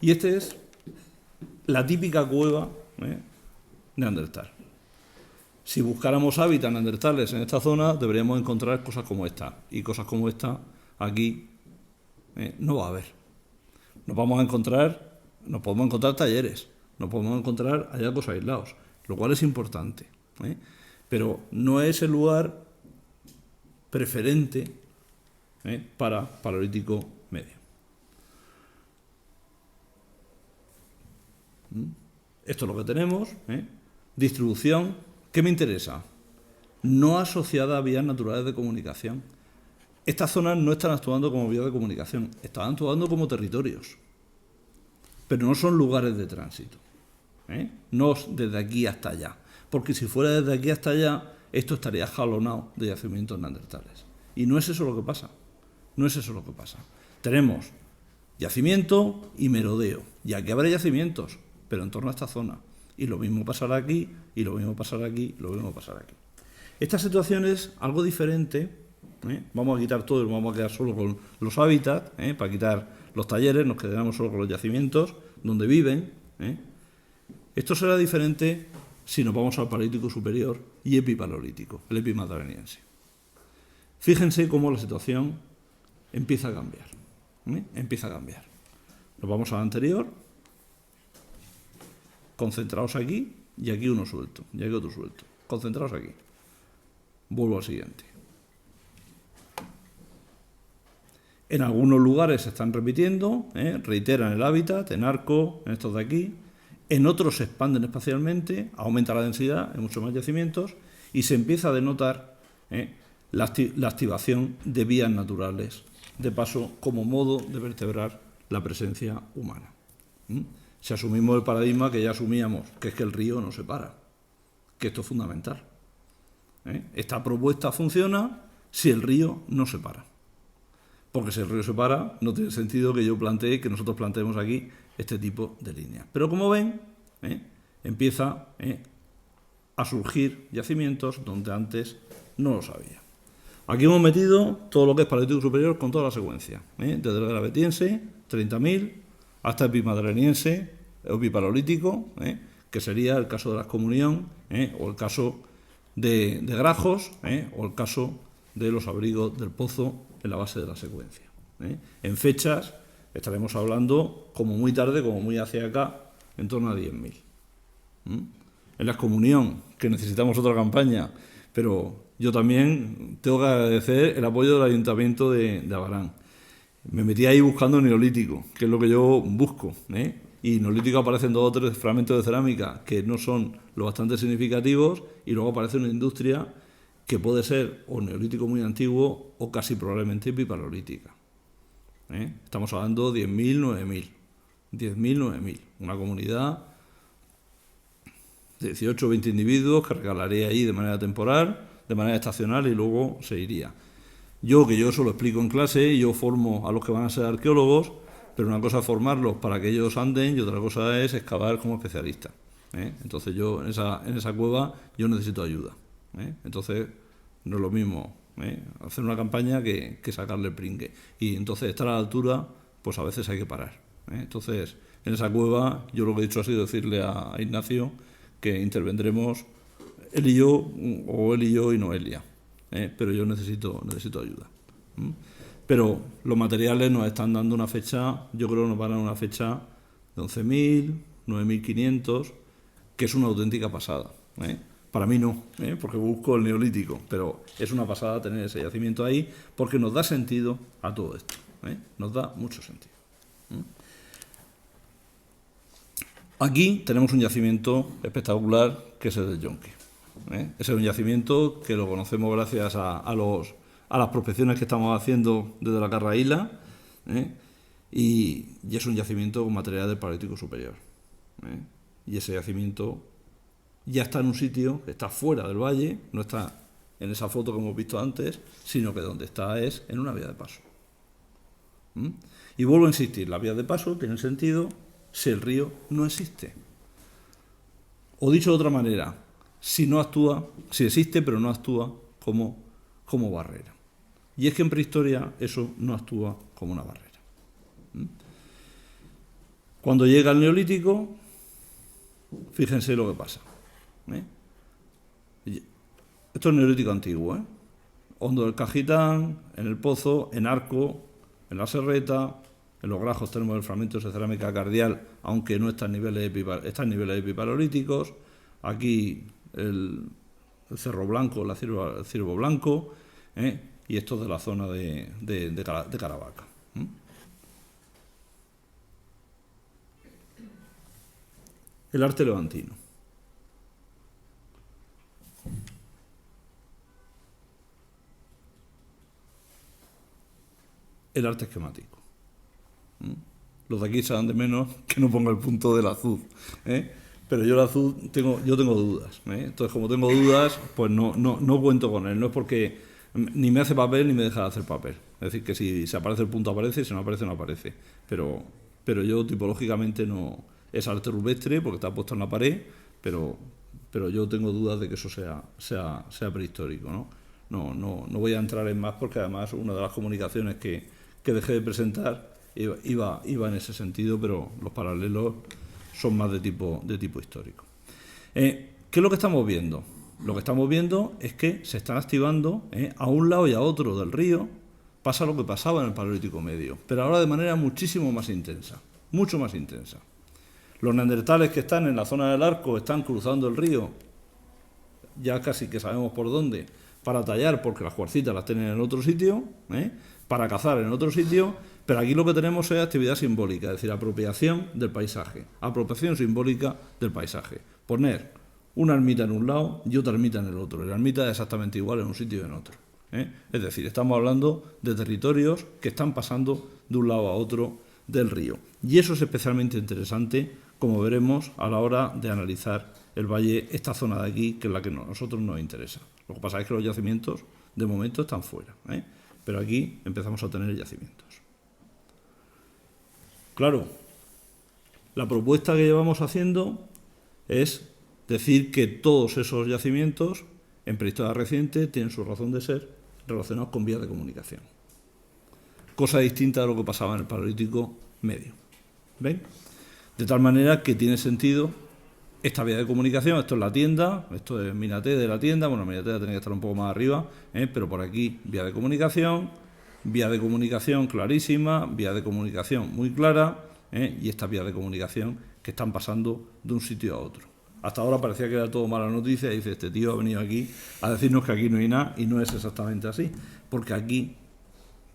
Y esta es la típica cueva neandertal. Si buscáramos hábitats neandertales en esta zona, deberíamos encontrar cosas como esta. Y cosas como esta aquí no va a haber. Nos podemos encontrar talleres, nos podemos encontrar hallazgos aislados, lo cual es importante. Pero no es el lugar preferente para Paleolítico Medio. Esto es lo que tenemos. Distribución. ¿Qué me interesa? No asociada a vías naturales de comunicación. Estas zonas no están actuando como vías de comunicación, están actuando como territorios. Pero no son lugares de tránsito. No desde aquí hasta allá. Porque si fuera desde aquí hasta allá, esto estaría jalonado de yacimientos neandertales. Y no es eso lo que pasa. Tenemos yacimiento y merodeo. Y aquí habrá yacimientos, pero en torno a esta zona. Y lo mismo pasará aquí, y lo mismo pasará aquí, y lo mismo pasará aquí. Esta situación es algo diferente. Vamos a quitar todo y nos vamos a quedar solo con los hábitats. Para quitar los talleres, nos quedaremos solo con los yacimientos donde viven. Esto será diferente si nos vamos al Paleolítico Superior y Epipaleolítico, el epimadaleniense. Fíjense cómo la situación empieza a cambiar. Nos vamos al anterior, concentraos aquí, y aquí uno suelto, y aquí otro suelto. Concentraos aquí. Vuelvo al siguiente. En algunos lugares se están repitiendo, reiteran el hábitat, en Arco, en estos de aquí. en otros se expanden espacialmente, aumenta la densidad en muchos más yacimientos y se empieza a denotar la activación de vías naturales de paso como modo de vertebrar la presencia humana. Si asumimos el paradigma que ya asumíamos, que es que el río no se para, que esto es fundamental. Esta propuesta funciona si el río no se para. Porque si el río se para, no tiene sentido que que nosotros planteemos aquí este tipo de líneas. Pero como ven, empieza a surgir yacimientos donde antes no los había. Aquí hemos metido todo lo que es Paleolítico superior con toda la secuencia, desde el gravetiense, 30.000, hasta el epimadreniense, o epipaleolítico, que sería el caso de la excomunión, o el caso de Grajos, o el caso de los abrigos del Pozo en la base de la secuencia. En fechas estaremos hablando, como muy tarde, como muy hacia acá, en torno a 10.000. En la excomunión, que necesitamos otra campaña, pero yo también tengo que agradecer el apoyo del Ayuntamiento de Abarán. Me metí ahí buscando neolítico, que es lo que yo busco, y neolítico aparecen 2 o 3 fragmentos de cerámica que no son lo bastante significativos, y luego aparece una industria que puede ser o neolítico muy antiguo o casi probablemente epipaleolítica. Estamos hablando de 10.000, 9.000. 10.000, 9.000. Una comunidad de 18 o 20 individuos que regalaría ahí de manera temporal, de manera estacional y luego se iría. Yo eso lo explico en clase, yo formo a los que van a ser arqueólogos, pero una cosa es formarlos para que ellos anden y otra cosa es excavar como especialistas. Entonces yo en esa cueva yo necesito ayuda. Entonces no es lo mismo hacer una campaña que sacarle el pringue. Y entonces estar a la altura, pues a veces hay que parar. Entonces en esa cueva yo lo que he dicho ha sido decirle a Ignacio que intervendremos él y yo, o él y yo y Noelia. Pero yo necesito ayuda. Pero los materiales nos están dando una fecha, yo creo que nos van a dar una fecha de 11.000, 9.500, que es una auténtica pasada. Para mí no, porque busco el neolítico, pero es una pasada tener ese yacimiento ahí porque nos da sentido a todo esto. Nos da mucho sentido. Aquí tenemos un yacimiento espectacular que es el del Yonque. Ese es un yacimiento que lo conocemos gracias a las prospecciones que estamos haciendo desde la Carraíla, y es un yacimiento con material del Paleolítico superior. Y ese yacimiento ya está en un sitio que está fuera del valle, no está en esa foto que hemos visto antes, sino que donde está es en una vía de paso. Y vuelvo a insistir, las vías de paso tienen sentido si el río no existe. O dicho de otra manera, si existe pero no actúa como barrera. Y es que en prehistoria eso no actúa como una barrera. Cuando llega el Neolítico, fíjense lo que pasa. Esto es Neolítico antiguo, Hondo del Cajitán, en el Pozo, en Arco, en la Serreta, en los Grajos tenemos el fragmento de cerámica cardial, aunque no está en niveles epipaleolíticos. Aquí el Cerro Blanco, el Ciervo Blanco, y esto es de la zona de Caravaca. El arte levantino. El arte esquemático. Los de aquí saben de menos que no ponga el punto del azul. Pero yo el azul tengo dudas. Entonces, como tengo dudas, pues no cuento con él. No es porque ni me hace papel ni me deja de hacer papel. Es decir, que si se aparece el punto aparece, y si no aparece no aparece. Pero yo tipológicamente no... Es arte rupestre porque está puesto en la pared, pero yo tengo dudas de que eso sea prehistórico, No voy a entrar en más porque además una de las comunicaciones que dejé de presentar iba en ese sentido, pero los paralelos son más de tipo histórico. ¿Qué es lo que estamos viendo? Lo que estamos viendo es que se están activando a un lado y a otro del río. Pasa lo que pasaba en el Paleolítico Medio, pero ahora de manera muchísimo más intensa, mucho más intensa. Los neandertales que están en la zona del Arco están cruzando el río, ya casi que sabemos por dónde, para tallar porque las cuarcitas las tienen en otro sitio, para cazar en otro sitio, pero aquí lo que tenemos es actividad simbólica, es decir, apropiación del paisaje, apropiación simbólica del paisaje. Poner una ermita en un lado y otra ermita en el otro. La ermita es exactamente igual en un sitio y en otro. Es decir, estamos hablando de territorios que están pasando de un lado a otro del río. Y eso es especialmente interesante, como veremos a la hora de analizar el valle, esta zona de aquí, que es la que a nosotros nos interesa. Lo que pasa es que los yacimientos, de momento, están fuera, pero aquí empezamos a tener yacimientos. Claro, la propuesta que llevamos haciendo es decir que todos esos yacimientos, en prehistoria reciente, tienen su razón de ser relacionados con vías de comunicación. Cosa distinta de lo que pasaba en el Paleolítico medio. ¿Ven? De tal manera que tiene sentido esta vía de comunicación. Esto es la tienda, esto es Minaté de la tienda. Bueno, Minaté tiene que estar un poco más arriba, pero por aquí vía de comunicación clarísima, vía de comunicación muy clara, y esta vía de comunicación que están pasando de un sitio a otro. Hasta ahora parecía que era todo mala noticia y dice, este tío ha venido aquí a decirnos que aquí no hay nada, y no es exactamente así, porque aquí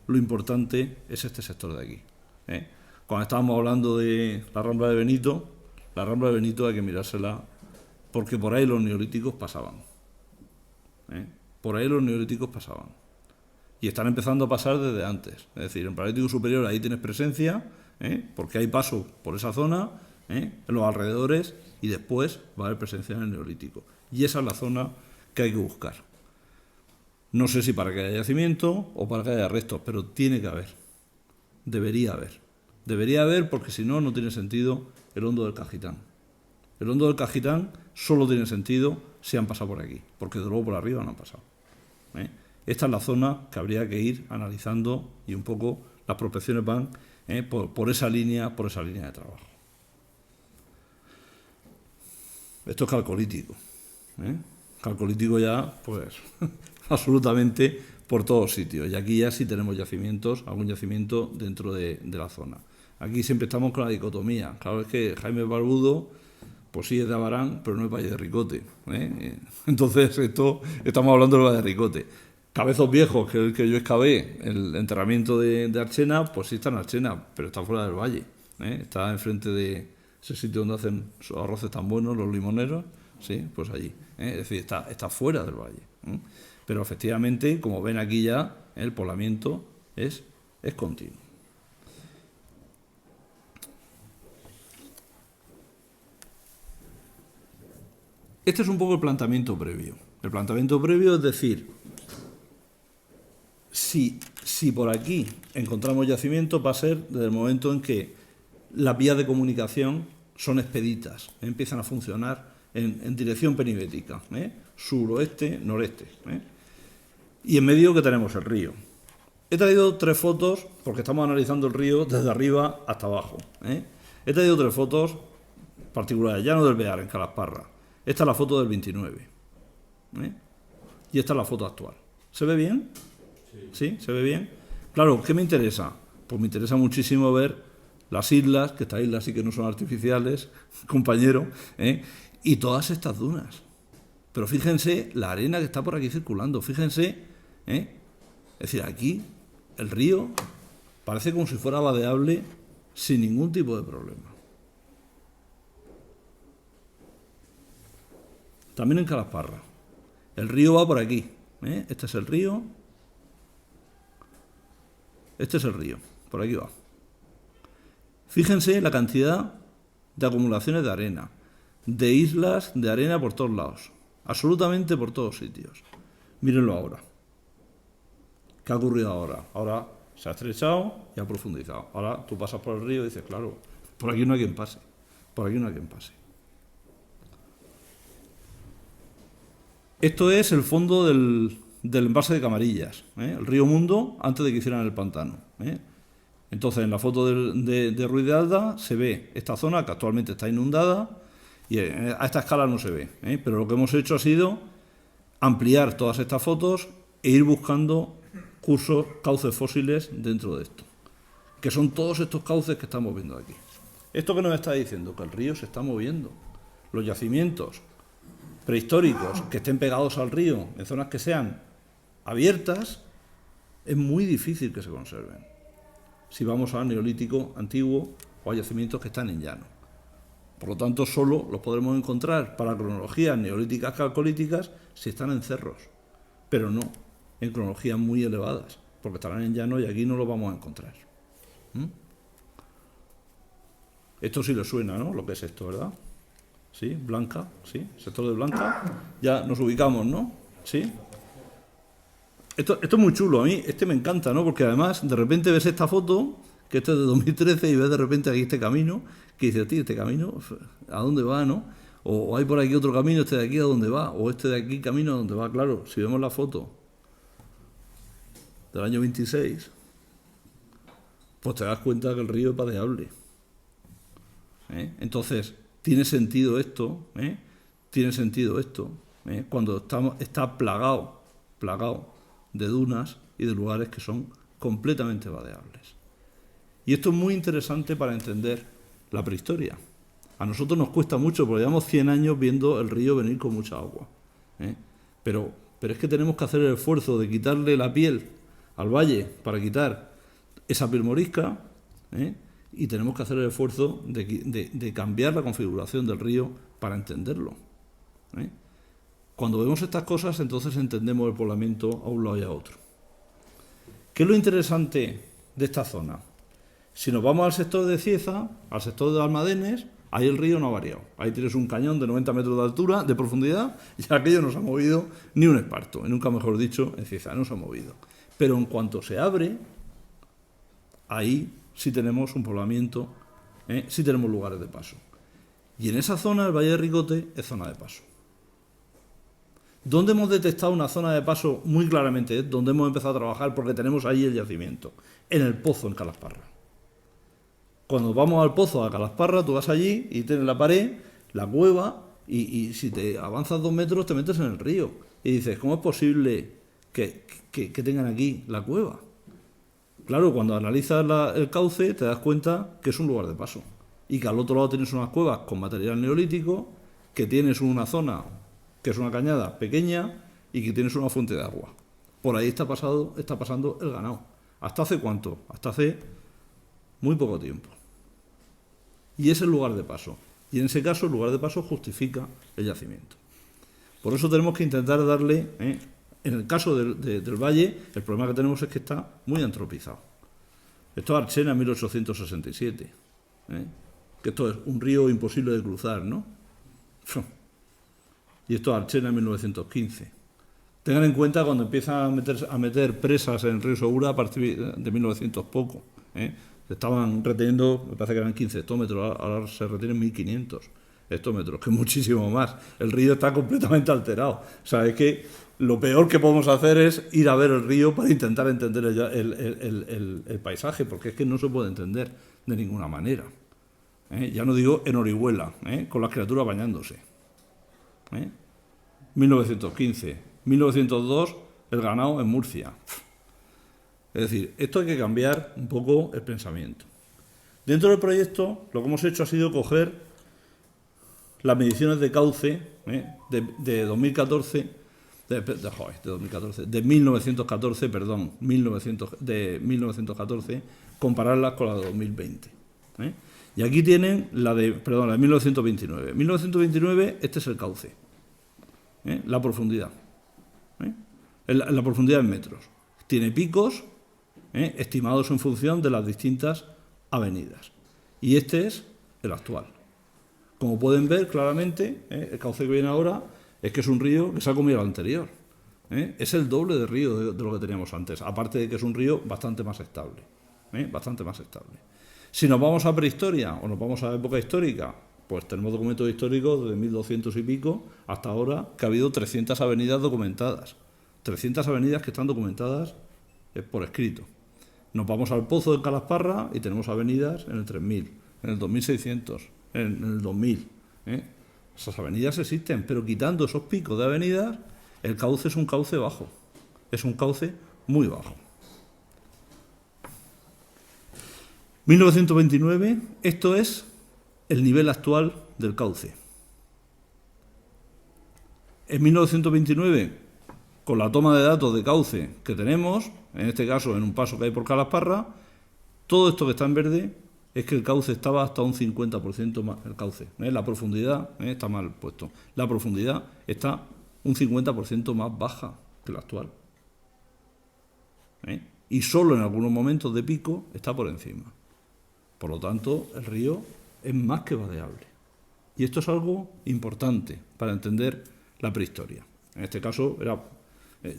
lo importante es este sector de aquí. Cuando estábamos hablando de la Rambla de Benito hay que mirársela porque por ahí los neolíticos pasaban. Por ahí los neolíticos pasaban. Y están empezando a pasar desde antes. Es decir, en el Paleolítico superior ahí tienes presencia, porque hay paso por esa zona, en los alrededores, y después va a haber presencia en el Neolítico. Y esa es la zona que hay que buscar. No sé si para que haya yacimiento o para que haya restos, pero tiene que haber. Debería haber. Debería haber porque si no, no tiene sentido el hondo del Cajitán. El hondo del Cajitán solo tiene sentido si han pasado por aquí, porque de luego por arriba no han pasado. Esta es la zona que habría que ir analizando y un poco las prospecciones van por esa línea de trabajo. Esto es calcolítico. Calcolítico ya, pues, absolutamente por todos sitios. Y aquí ya sí tenemos yacimientos, algún yacimiento dentro de la zona. Aquí siempre estamos con la dicotomía. Claro, es que Jaime Barbudo, pues sí es de Abarán, pero no es Valle de Ricote. Entonces, estamos hablando del Valle de Ricote. Cabezos Viejos, que es el que yo excavé, el enterramiento de Archena, pues sí está en Archena, pero está fuera del valle. Está enfrente de ese sitio donde hacen esos arroces tan buenos, los limoneros, sí, pues allí. Es decir, está fuera del valle. Pero efectivamente, como ven aquí ya, el poblamiento es continuo. Este es un poco el planteamiento previo. El planteamiento previo es decir, si por aquí encontramos yacimientos, va a ser desde el momento en que las vías de comunicación son expeditas, empiezan a funcionar en dirección penibética, suroeste, noreste. Y en medio que tenemos el río. He traído 3 fotos, porque estamos analizando el río desde arriba hasta abajo. He traído 3 fotos particulares, Llano del Bear, en Calasparra. Esta es la foto del 29. Y esta es la foto actual. ¿Se ve bien? ¿Sí? ¿Se ve bien? Claro, ¿qué me interesa? Pues me interesa muchísimo ver las islas, que estas islas sí que no son artificiales, compañero, y todas estas dunas. Pero fíjense la arena que está por aquí circulando, fíjense, es decir, aquí el río parece como si fuera vadeable sin ningún tipo de problema. También en Calasparra. El río va por aquí. Este es el río. Este es el río. Por aquí va. Fíjense la cantidad de acumulaciones de arena. De islas de arena por todos lados. Absolutamente por todos sitios. Mírenlo ahora. ¿Qué ha ocurrido ahora? Ahora se ha estrechado y ha profundizado. Ahora tú pasas por el río y dices, claro, por aquí no hay quien pase. Por aquí no hay quien pase. Esto es el fondo del embalse de Camarillas, el río Mundo, antes de que hicieran el pantano. Entonces, en la foto de Ruiz de Alda se ve esta zona que actualmente está inundada y a esta escala no se ve. Pero lo que hemos hecho ha sido ampliar todas estas fotos e ir buscando cauces fósiles dentro de esto, que son todos estos cauces que estamos viendo aquí. ¿Esto qué nos está diciendo? Que el río se está moviendo. Los yacimientos prehistóricos que estén pegados al río, en zonas que sean abiertas, es muy difícil que se conserven. Si vamos al neolítico antiguo o a yacimientos que están en llano. Por lo tanto, solo los podremos encontrar para cronologías neolíticas calcolíticas si están en cerros, pero no en cronologías muy elevadas, porque estarán en llano y aquí no los vamos a encontrar. Esto sí les suena, ¿no? Lo que es esto, ¿verdad? ¿Sí? Blanca, ¿sí? Sector de Blanca. Ya nos ubicamos, ¿no? ¿Sí? Esto es muy chulo. A mí me encanta, ¿no? Porque además, de repente ves esta foto, que esto es de 2013, y ves de repente aquí este camino, que dices, tío, este camino, ¿a dónde va, no? O hay por aquí otro camino, este de aquí, ¿a dónde va? O este de aquí, camino, ¿a dónde va? Claro, si vemos la foto del año 26, pues te das cuenta que el río es padeable. Entonces, tiene sentido esto, tiene sentido esto, cuando está plagado de dunas y de lugares que son completamente vadeables. Y esto es muy interesante para entender la prehistoria. A nosotros nos cuesta mucho, porque llevamos 100 años viendo el río venir con mucha agua. Pero es que tenemos que hacer el esfuerzo de quitarle la piel al valle para quitar esa piel morisca, y tenemos que hacer el esfuerzo de cambiar la configuración del río para entenderlo. Cuando vemos estas cosas, entonces entendemos el poblamiento a un lado y a otro. ¿Qué es lo interesante de esta zona? Si nos vamos al sector de Cieza, al sector de Almadenes, ahí el río no ha variado. Ahí tienes un cañón de 90 metros de altura, de profundidad, y aquello no se ha movido ni un esparto. Y nunca mejor dicho, en Cieza no se ha movido. Pero en cuanto se abre, ahí sí tenemos un poblamiento, sí tenemos lugares de paso. Y en esa zona, el Valle de Ricote es zona de paso. ¿Dónde hemos detectado una zona de paso muy claramente? Donde hemos empezado a trabajar porque tenemos ahí el yacimiento, en el pozo en Calasparra. Cuando vamos al pozo a Calasparra, tú vas allí y tienes la pared, la cueva, y si te avanzas 2 metros te metes en el río. Y dices, ¿cómo es posible que tengan aquí la cueva? Claro, cuando analizas el cauce te das cuenta que es un lugar de paso y que al otro lado tienes unas cuevas con material neolítico, que tienes una zona que es una cañada pequeña y que tienes una fuente de agua. Por ahí está pasando el ganado. ¿Hasta hace cuánto? Hasta hace muy poco tiempo. Y es el lugar de paso. Y en ese caso el lugar de paso justifica el yacimiento. Por eso tenemos que intentar darle... En el caso del valle, el problema que tenemos es que está muy antropizado. Esto es Archena en 1867. Que esto es un río imposible de cruzar, ¿no? Y esto es Archena en 1915. Tengan en cuenta cuando empiezan a meter presas en el río Segura a partir de 1900 poco. Se estaban reteniendo, me parece que eran 15 hectómetros, ahora se retienen 1500 hectómetros, que es muchísimo más. El río está completamente alterado. O sea, es que lo peor que podemos hacer es ir a ver el río para intentar entender el paisaje, porque es que no se puede entender de ninguna manera. Ya no digo en Orihuela, con las criaturas bañándose. 1915, 1902, el ganado en Murcia. Es decir, esto hay que cambiar un poco el pensamiento. Dentro del proyecto, lo que hemos hecho ha sido coger las mediciones de cauce de 2014, de 1914, compararlas con la de 2020. Y aquí tienen la de 1929. 1929, este es el cauce, la profundidad. La profundidad en metros. Tiene picos estimados en función de las distintas avenidas. Y este es el actual. Como pueden ver claramente, el cauce que viene ahora es que es un río que se ha comido al anterior. Es el doble de río de lo que teníamos antes, aparte de que es un río bastante más estable. Bastante más estable. Si nos vamos a prehistoria o nos vamos a época histórica, pues tenemos documentos históricos desde 1200 y pico hasta ahora, que ha habido 300 avenidas documentadas. 300 avenidas que están documentadas por escrito. Nos vamos al pozo de Calasparra y tenemos avenidas en el 3000, en el 2600, en el 2000. Esas avenidas existen, pero quitando esos picos de avenidas, el cauce es un cauce bajo. Es un cauce muy bajo. 1929, esto es el nivel actual del cauce. En 1929, con la toma de datos de cauce que tenemos, en este caso en un paso que hay por Calasparra, todo esto que está en verde es que el cauce estaba hasta un 50% más, el cauce, la profundidad, está mal puesto, la profundidad está un 50% más baja que la actual. Y solo en algunos momentos de pico está por encima. Por lo tanto, el río es más que vadeable. Y esto es algo importante para entender la prehistoria. En este caso,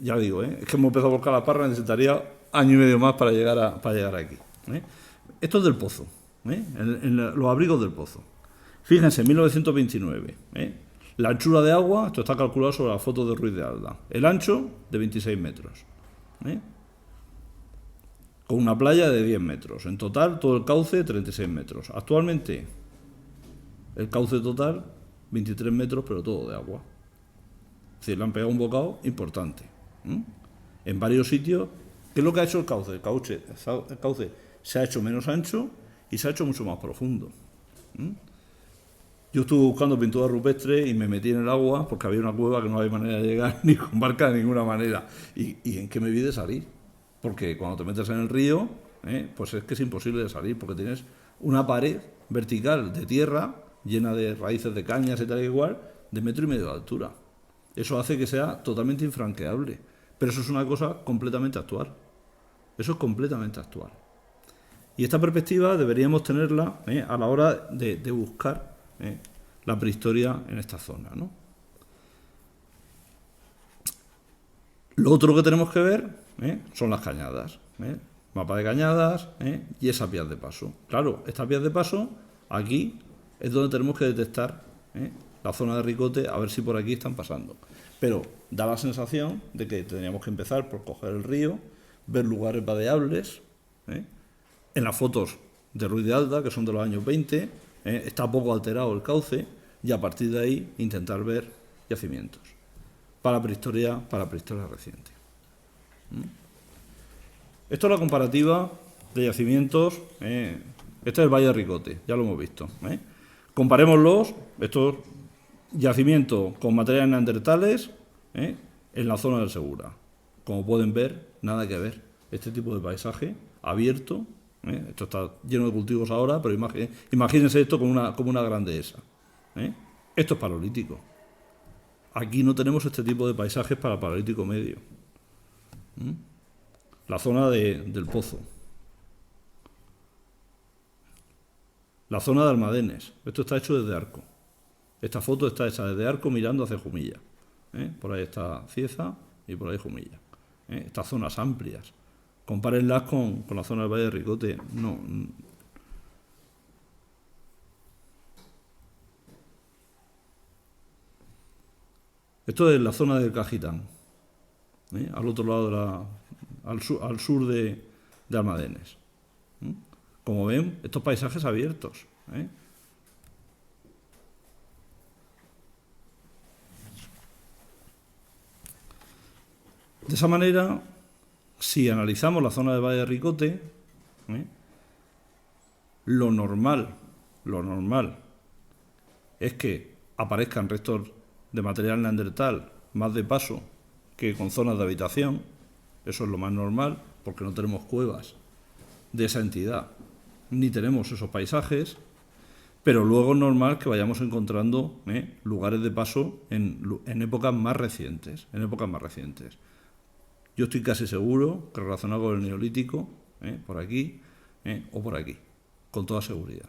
ya digo, es que hemos empezado por Calasparra, necesitaría año y medio más para llegar aquí. Esto es del pozo, en los abrigos del pozo. Fíjense, 1929, la anchura de agua, esto está calculado sobre la foto de Ruiz de Alda, el ancho de 26 metros, con una playa de 10 metros. En total, todo el cauce, 36 metros. Actualmente, el cauce total, 23 metros, pero todo de agua. Es decir, le han pegado un bocado importante. En varios sitios, ¿qué es lo que ha hecho el cauce? El cauce se ha hecho menos ancho y se ha hecho mucho más profundo. Yo estuve buscando pintura rupestre y me metí en el agua porque había una cueva que no había manera de llegar ni con barca de ninguna manera. ¿Y en qué me vi de salir? Porque cuando te metes en el río, pues es que es imposible de salir porque tienes una pared vertical de tierra llena de raíces de cañas y tal y igual, de 1,5 metros de altura. Eso hace que sea totalmente infranqueable. Pero eso es una cosa completamente actual. Eso es completamente actual. Y esta perspectiva deberíamos tenerla a la hora de buscar la prehistoria en esta zona, ¿no? Lo otro que tenemos que ver son las cañadas. Mapa de cañadas y esas vías de paso. Claro, estas vías de paso, aquí es donde tenemos que detectar la zona de Ricote, a ver si por aquí están pasando. Pero da la sensación de que tendríamos que empezar por coger el río, ver lugares vadeables. En las fotos de Ruiz de Alda, que son de los años 20, está poco alterado el cauce, y a partir de ahí intentar ver yacimientos para prehistoria reciente. Esto es la comparativa de yacimientos. Este es el Valle de Ricote, ya lo hemos visto. Comparémoslos, estos yacimientos con materiales neandertales en la zona del Segura. Como pueden ver, nada que ver. Este tipo de paisaje abierto, esto está lleno de cultivos ahora, pero imagínense esto como una gran dehesa. Esto es paleolítico. Aquí no tenemos este tipo de paisajes para paleolítico medio. La zona del pozo. La zona de Almadenes. Esto está hecho desde Arco. Esta foto está hecha desde Arco mirando hacia Jumilla. Por ahí está Cieza y por ahí Jumilla. Estas zonas amplias. Compárenlas con la zona del Valle de Ricote. No. Esto es la zona del Cajitán. Al otro lado al sur de Almadenes. Como ven, estos paisajes abiertos. De esa manera, si analizamos la zona del Valle de Ricote, lo normal es que aparezcan restos de material neandertal más de paso que con zonas de habitación. Eso es lo más normal, porque no tenemos cuevas de esa entidad, ni tenemos esos paisajes, pero luego es normal que vayamos encontrando lugares de paso en épocas más recientes. Yo estoy casi seguro que relacionado con el Neolítico, por aquí o por aquí, con toda seguridad.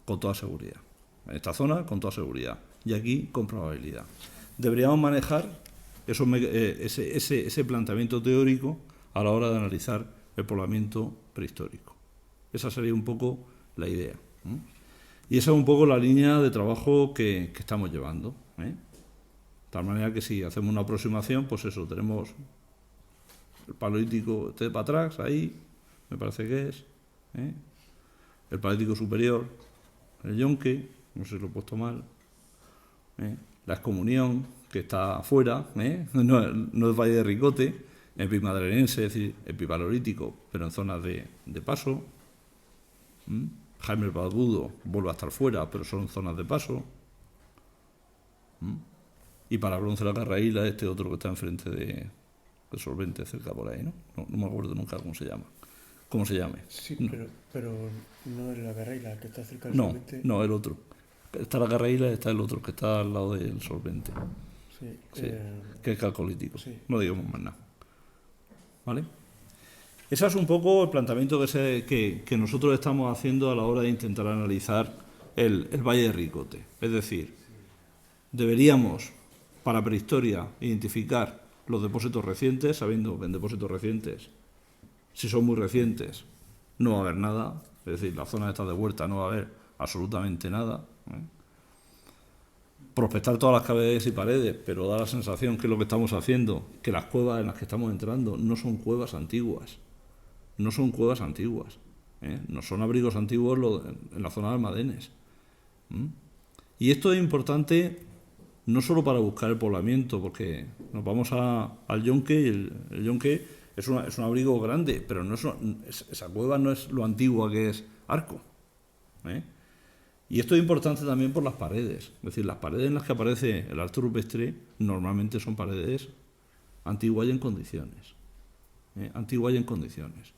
Con toda seguridad. En esta zona, con toda seguridad. Y aquí, con probabilidad. Deberíamos manejar ese planteamiento teórico a la hora de analizar el poblamiento prehistórico. Esa sería un poco la idea. Y esa es un poco la línea de trabajo que estamos llevando. De tal manera que si hacemos una aproximación, pues eso, tenemos el paleolítico para atrás, ahí, me parece que es, el paleolítico superior, el yonque, no sé si lo he puesto mal, la excomunión, que está afuera, no es Valle de Ricote, epimadrerense, es decir, epipaleolítico, pero en zonas de paso. Jaime el Barbudo vuelve a estar fuera, pero son zonas de paso. y para bronce la Carraíla, este otro que está enfrente del Solvente, cerca por ahí, ¿no? No me acuerdo nunca cómo se llama. ¿Cómo se llame? Sí, No. pero no es la Carraíla, que está cerca del No, Solvente. no, el otro. Está la Carraíla y está el otro, que está al lado del Solvente. Sí, Sí, que es calcolítico. sí. No digamos más nada. ¿Vale? Ese es un poco el planteamiento que nosotros estamos haciendo a la hora de intentar analizar el Valle de Ricote. Es decir, deberíamos, para prehistoria, identificar los depósitos recientes, sabiendo que en depósitos recientes, si son muy recientes, no va a haber nada. Es decir, la zona esta de Huerta no va a haber absolutamente nada. Prospectar todas las cavidades y paredes, pero da la sensación que lo que estamos haciendo, que las cuevas en las que estamos entrando no son cuevas antiguas. No son cuevas antiguas. No son abrigos antiguos en la zona de Almadenes. Y esto es importante no solo para buscar el poblamiento, porque nos vamos al Yonque y el Yonque es un abrigo grande, pero no esa cueva no es lo antigua que es Arco. Y esto es importante también por las paredes. Es decir, las paredes en las que aparece el arte rupestre normalmente son paredes antiguas y en condiciones. Antiguas y en condiciones.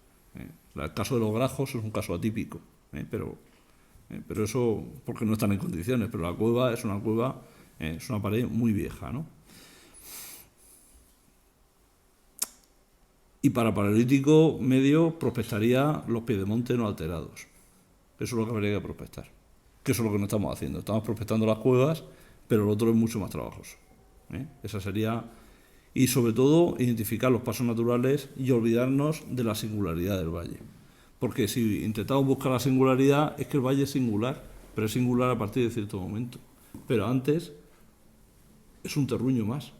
El caso de los Grajos es un caso atípico, pero eso porque no están en condiciones, pero la cueva es una pared muy vieja, ¿no? Y para paleolítico medio prospectaría los piedemontes no alterados. Eso es lo que habría que prospectar, que eso es lo que no estamos haciendo. Estamos prospectando las cuevas, pero lo otro es mucho más trabajoso. Esa sería... Y sobre todo identificar los pasos naturales y olvidarnos de la singularidad del valle. Porque si intentamos buscar la singularidad, es que el valle es singular, pero es singular a partir de cierto momento. Pero antes es un terruño más.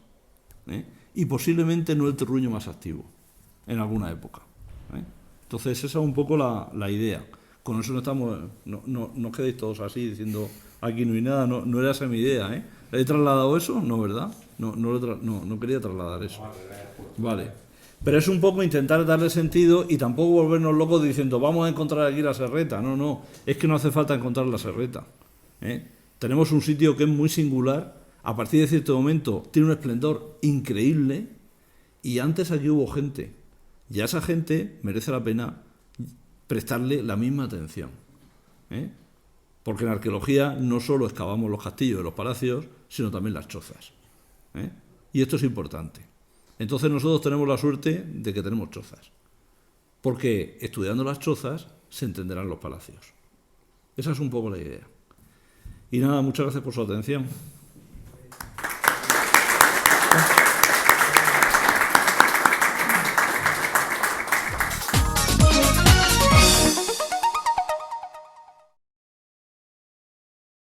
Y posiblemente no el terruño más activo en alguna época. Entonces esa es un poco la idea. Con eso no os quedéis todos así diciendo aquí no hay nada, no era esa mi idea. ¿He trasladado eso? No, ¿verdad? No quería trasladar eso. Vale. Pero es un poco intentar darle sentido y tampoco volvernos locos diciendo vamos a encontrar aquí la serreta. No, es que no hace falta encontrar la serreta. Tenemos un sitio que es muy singular, a partir de cierto momento tiene un esplendor increíble y antes aquí hubo gente. Y a esa gente merece la pena prestarle la misma atención. Porque en arqueología no solo excavamos los castillos y los palacios, sino también las chozas. Y esto es importante. Entonces nosotros tenemos la suerte de que tenemos chozas. Porque estudiando las chozas se entenderán los palacios. Esa es un poco la idea. Y nada, muchas gracias por su atención.